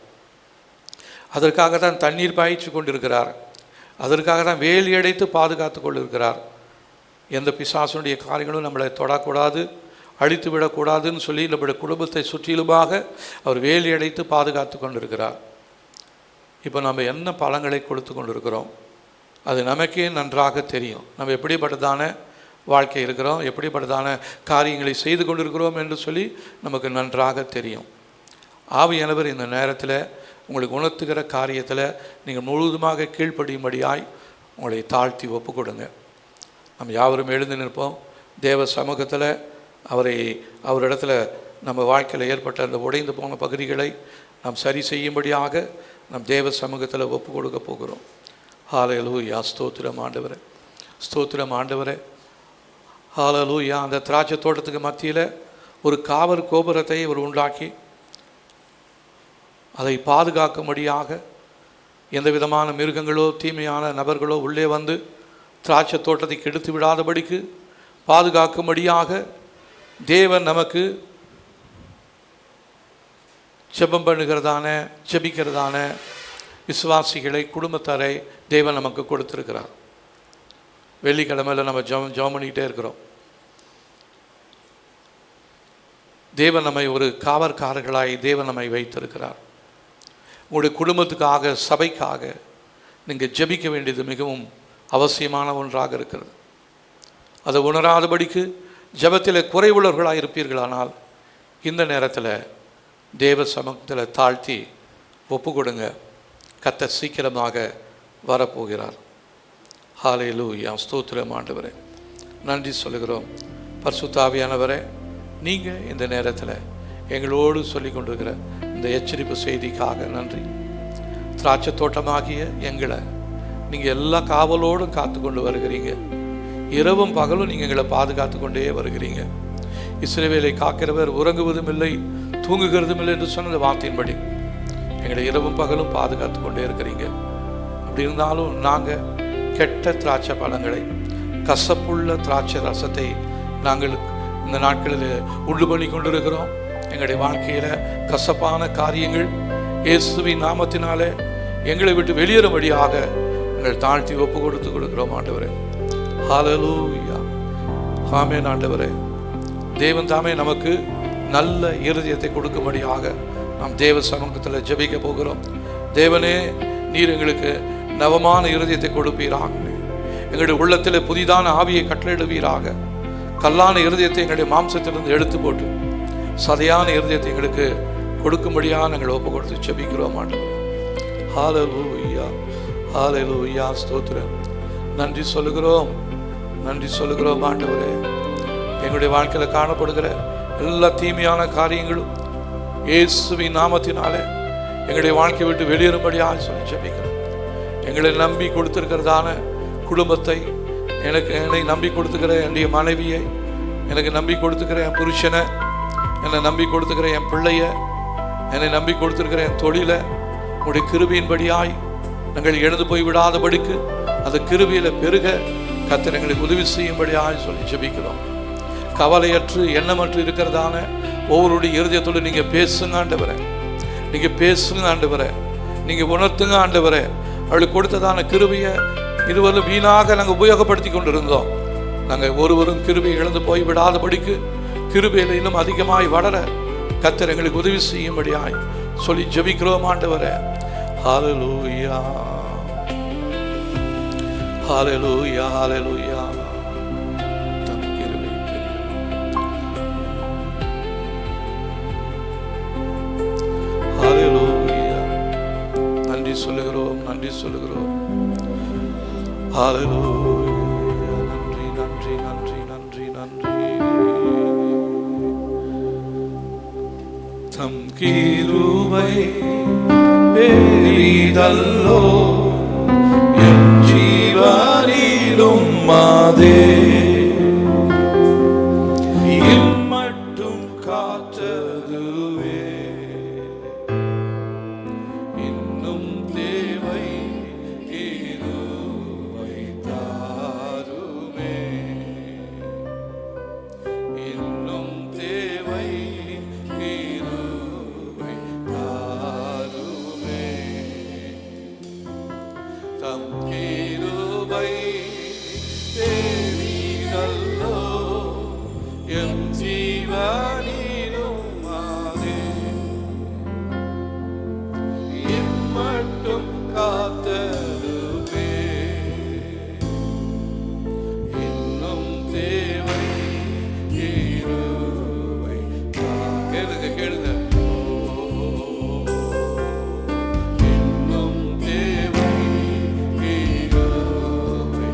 அதற்காகத்தான் தண்ணீர் பாய்ச்சி கொண்டிருக்கிறார். அதற்காக தான் வேலி அடைத்து பாதுகாத்து கொண்டிருக்கிறார். எந்த பிசாசுடைய காரியங்களும் நம்மளை தொடக்கூடாது, அழித்து விடக்கூடாதுன்னு சொல்லி நம்முடைய குடும்பத்தை சுற்றிலுமாக அவர் வேலி அடைத்து பாதுகாத்து கொண்டிருக்கிறார். இப்போ நம்ம என்ன பழங்களை கொடுத்து கொண்டிருக்கிறோம் அது நமக்கே நன்றாக தெரியும். நம்ம எப்படிப்பட்டதான வாழ்க்கை இருக்கிறோம், எப்படிப்பட்டதான காரியங்களை செய்து கொண்டிருக்கிறோம் என்று சொல்லி நமக்கு நன்றாக தெரியும். ஆவியானவர் இந்த நேரத்தில் உங்களுக்கு உணர்த்துகிற காரியத்தில் நீங்கள் முழுவதுமாக கீழ்ப்படியும்படியாய் உங்களை தாழ்த்தி ஒப்பு கொடுங்க. நம்ம யாவரும் எழுந்து நிற்போம். தேவ சமூகத்தில் அவரிடத்துல நம்ம வாழ்க்கையில் ஏற்பட்ட அந்த உடைந்து போன பகுதிகளை நாம் சரி செய்யும்படியாக நம் தேவ சமூகத்தில் ஒப்பு கொடுக்க போகிறோம். ஹல்லேலூயா, ஸ்தோத்திரம் ஆண்டவரே, ஸ்தோத்திரம் ஆண்டவரே, ஹல்லேலூயா. அந்த திராட்சை தோட்டத்துக்கு மத்தியில் ஒரு காவல் கோபுரத்தை அவர் உண்டாக்கி அதை பாதுகாக்கும்படியாக எந்த விதமான மிருகங்களோ தீமையான நபர்களோ உள்ளே வந்து திராட்சை தோட்டத்தை கெடுத்து விடாதபடிக்கு பாதுகாக்கும்படியாக தேவன் நமக்கு ஜெபம் பண்ணுகிறதான ஜெபிக்கிறதான விசுவாசிகளை குடும்பத்தாரை தேவன் நமக்கு கொடுத்துருக்கிறார். வெள்ளிக்கிழமையில் நம்ம ஜெபம் பண்ணிக்கிட்டே இருக்கிறோம். தேவன் நம்மை ஒரு காவற்காரர்களாய் தேவன் நம்மை வைத்திருக்கிறார். உங்களுடைய குடும்பத்துக்காக, சபைக்காக நீங்கள் ஜெபிக்க வேண்டியது மிகவும் அவசியமான ஒன்றாக இருக்கிறது. அதை உணராதபடிக்கு ஜெபத்தில் குறைவுள்ளவர்களாக இருப்பீர்களானால் இந்த நேரத்தில் தேவ சமூகத்தில் தாழ்த்தி ஒப்பு கொடுங்க. கர்த்தர் சீக்கிரமாக வரப்போகிறார். ஹல்லேலூயா, ஸ்தோத்திரம் ஆண்டவரே. நன்றி சொல்லுகிறோம். பரிசுத்த ஆவியானவரே, நீங்கள் இந்த நேரத்தில் எங்களோடு சொல்லி கொண்டிருக்கிற இந்த எச்சரிப்பு செய்திக்காக நன்றி. திராட்சை தோட்டமாகிய எங்களை நீங்கள் எல்லா காவலோடும் காத்து கொண்டு வருகிறீங்க. இரவும் பகலும் நீங்கள் எங்களை பாதுகாத்து கொண்டே வருகிறீங்க. இஸ்ரவேலை காக்கிறவர் உறங்குவதும் இல்லை, தூங்குகிறதும் இல்லை என்று சொன்ன வார்த்தையின்படி எங்களை இரவும் பகலும் பாதுகாத்து கொண்டே இருக்கிறீங்க. அப்படி இருந்தாலும் நாங்கள் கெட்ட திராட்சை பழங்களை, கசப்புள்ள திராட்சை ரசத்தை நாங்கள் இந்த நாட்களில் உண்டு பண்ணி கொண்டிருக்கிறோம். எங்களுடைய வாழ்க்கையில் கசப்பான காரியங்கள் இயேசுவின் நாமத்தினாலே எங்களை விட்டு வெளியேறும்படியாக எங்கள் தாழ்த்தி ஒப்பு கொடுத்து கொடுக்கிறோம் ஆண்டவரே. ஹல்லேலூயா, ஆமென் ஆண்டவரே. தேவன் தாமே நமக்கு நல்ல இருதயத்தை கொடுக்கும்படியாக நாம் தேவ சமூகத்தில் ஜெபிக்க போகிறோம். தேவனே, நீர் எங்களுக்கு நவமான இருதயத்தை கொடுப்பீராக. எங்களுடைய உள்ளத்தில் புதிதான ஆவியை கட்டளையிடுவீராக. கல்லான இருதயத்தை எங்களுடைய மாம்சத்திலிருந்து எடுத்து போட்டு சதையான இருதயத்தை எங்களுக்கு கொடுக்கும்படியாக நாங்கள் ஒப்பு கொடுத்து ஜெபிக்கிறோம் ஆண்டவரே. ஹல்லேலூயா, ஹல்லேலூயா, ஸ்தோத்திரம். நன்றி சொல்லுகிறோம், நன்றி சொல்லுகிறோம் ஆண்டவரே. எங்களுடைய வாழ்க்கையில் காணப்படுகிற எல்லா தீமையான காரியங்களும் இயேசுவின் நாமத்தினாலே எங்களுடைய வாழ்க்கையை விட்டு வெளியேறும்படியாக சொல்லி ஜெபிக்கிறோம். எங்களை நம்பி கொடுத்திருக்கிறதான குடும்பத்தை, என்னை நம்பி கொடுத்துக்கிற என்னுடைய மனைவியை, எனக்கு நம்பி கொடுத்துக்கிற என் புருஷனை, என்னை நம்பி கொடுத்துக்கிற என் பிள்ளைய, என்னை நம்பி கொடுத்துருக்கிற என் தொழிலை உங்களுடைய கிருபையின்படியாய் நாங்கள் எழுந்து போய் விடாதபடிக்கு அந்த கிருபையில் பெருக கர்த்தர் எங்களுக்கு உதவி செய்யும்படியாக சொல்லி ஜெபிக்கிறோம். கவலையற்று எண்ணமற்று இருக்கிறதான ஒவ்வொருடைய இருதயத்தோடு நீங்கள் பேசுங்க ஆண்டவரே, நீங்கள் பேசுங்க ஆண்டவரே, நீங்கள் உணர்த்துங்க ஆண்டவரே. அவளுக்கு கொடுத்ததான கிருபையை இதுவரை வீணாக நாங்கள் உபயோகப்படுத்தி கொண்டிருந்தோம். நாங்கள் ஒருவரும் கிருபையை இழந்து போய் விடாதபடிக்கு கிருபையில் இன்னும் அதிகமாய் வளர கர்த்தர் எங்களுக்கு உதவி செய்யும்படியாய் சொல்லி ஜெபிக்கிறோம் ஆண்டவரே. ஹல்லேலூயா, ஹல்லேலூயா, ஹல்லேலூயா. ஹல்லேலூயா, நன்றி சொல்லுகிறோம், நன்றி சொல்லுகிறோம். ஹல்லேலூயா, நன்றி நன்றி நன்றி நன்றி நன்றி. தம் கிருபை பெரிதல்லோ என் ஜீவனிலும் மாதே இம்மட்டும் காத்ததுவே இன்னும் தேவை கிருபை தாருமே, இன்னும் தேவை கிருபை தாருமே. தம் கிருபை பெரிதல்லோ என் ஜீவனிலும் மாதே இம்மட்டும் காத்ததுவே இன்னும் தேவை கிருபை. கேளுங்க கேளுங்க. இன்னும் தேவை கிருபை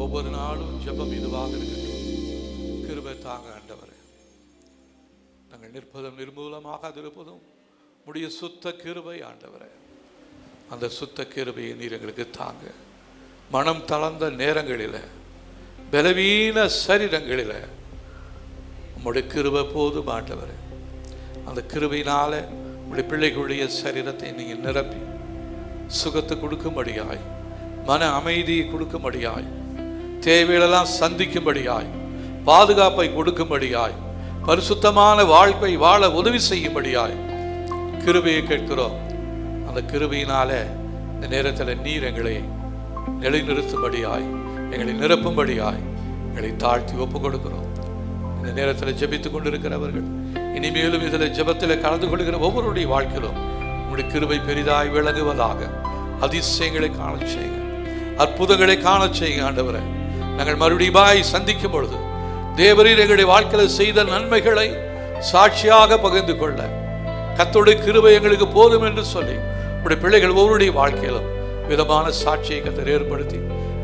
ஒவ்வொரு நாளும் ஜெபம் இதுவாக இருக்கட்டும். கிருபை தாங்க ஆண்டவரே. நாங்கள் நிற்பதும் நிர்மூலமாக இருப்பதும் உடைய சுத்த கிருபை ஆண்டவரே. அந்த சுத்த கிருபையை நீர் எங்களுக்கு தாங்க. மனம் தளர்ந்த நேரங்களில், பலவீன சரீரங்களில் உம்முடைய கிருபை போதும் ஆண்டவரே. அந்த கிருபையினால உடைய பிள்ளைகளுடைய சரீரத்தை நீங்கள் நிரப்பி சுகத்தை கொடுக்கும்படியாய், மன அமைதியை கொடுக்கும்படியாய், தேவைகளெல்லாம் சந்திக்கும்படியாய், பாதுகாப்பை கொடுக்கும்படியாய், பரிசுத்தமான வாழ்க்கை வாழ உதவி செய்யும்படியாய் கிருபையை கேட்கிறோம். அந்த கிருபையினால இந்த நேரத்தில் நீர் எங்களை நிலைநிறுத்தும்படியாய், எங்களை நிரப்பும்படியாய் எங்களை தாழ்த்தி ஒப்பு கொடுக்கிறோம். இந்த நேரத்தில் ஜெபித்துக் கொண்டிருக்கிறவர்கள், இனிமேலும் இதில் ஜெபத்தில் கலந்து கொள்கிற ஒவ்வொருடைய வாழ்க்கையிலும் உங்களுடைய கிருபை பெரிதாய் விளங்குவதாக. அதிசயங்களை காண செய்யுங்க, அற்புதங்களை காண செய்யுங்க ஆண்டவரே. நாங்கள் மறுபடியும் சந்திக்கும் பொழுது தேவரீர் எங்களுடைய வாழ்க்கையில் செய்த நன்மைகளை சாட்சியாக பகிர்ந்து கொள்ள கர்த்தருடைய கிருபை எங்களுக்கு போதும் என்று சொல்லி உடைய பிள்ளைகள் ஒவ்வொருடைய வாழ்க்கையிலும் விதமான சாட்சியை கர்த்தர் ஏற்படுத்தி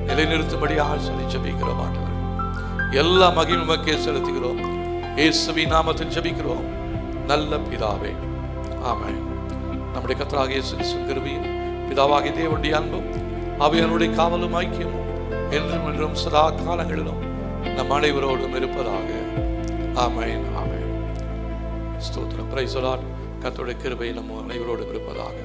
நிலைநிறுத்தும்படியாக சொல்லி ஜெபிக்கிறோம் ஆண்டவரே. எல்லா மகிமை உமக்கே செலுத்துகிறோம். இயேசுவின் நாமத்தில் ஜெபிக்கிறோம் நல்ல பிதாவே, ஆமென். நம்முடைய கர்த்தராகிய இயேசு கிறிஸ்துவின் கிருபையும் பிதாவாகிய தேவனுடைய அன்பும் ஆவியானவருடைய காவலும் ஐக்கியமும் என்றும் என்றும் சதா காலங்களிலும் நம் அனைவரோடும் இருப்பதாக. ஆமென், ஆமென். ஸ்தோத்திரம். Praise the Lord. கர்த்தருடைய கிருபை நம் அனைவரோடும் இருப்பதாக.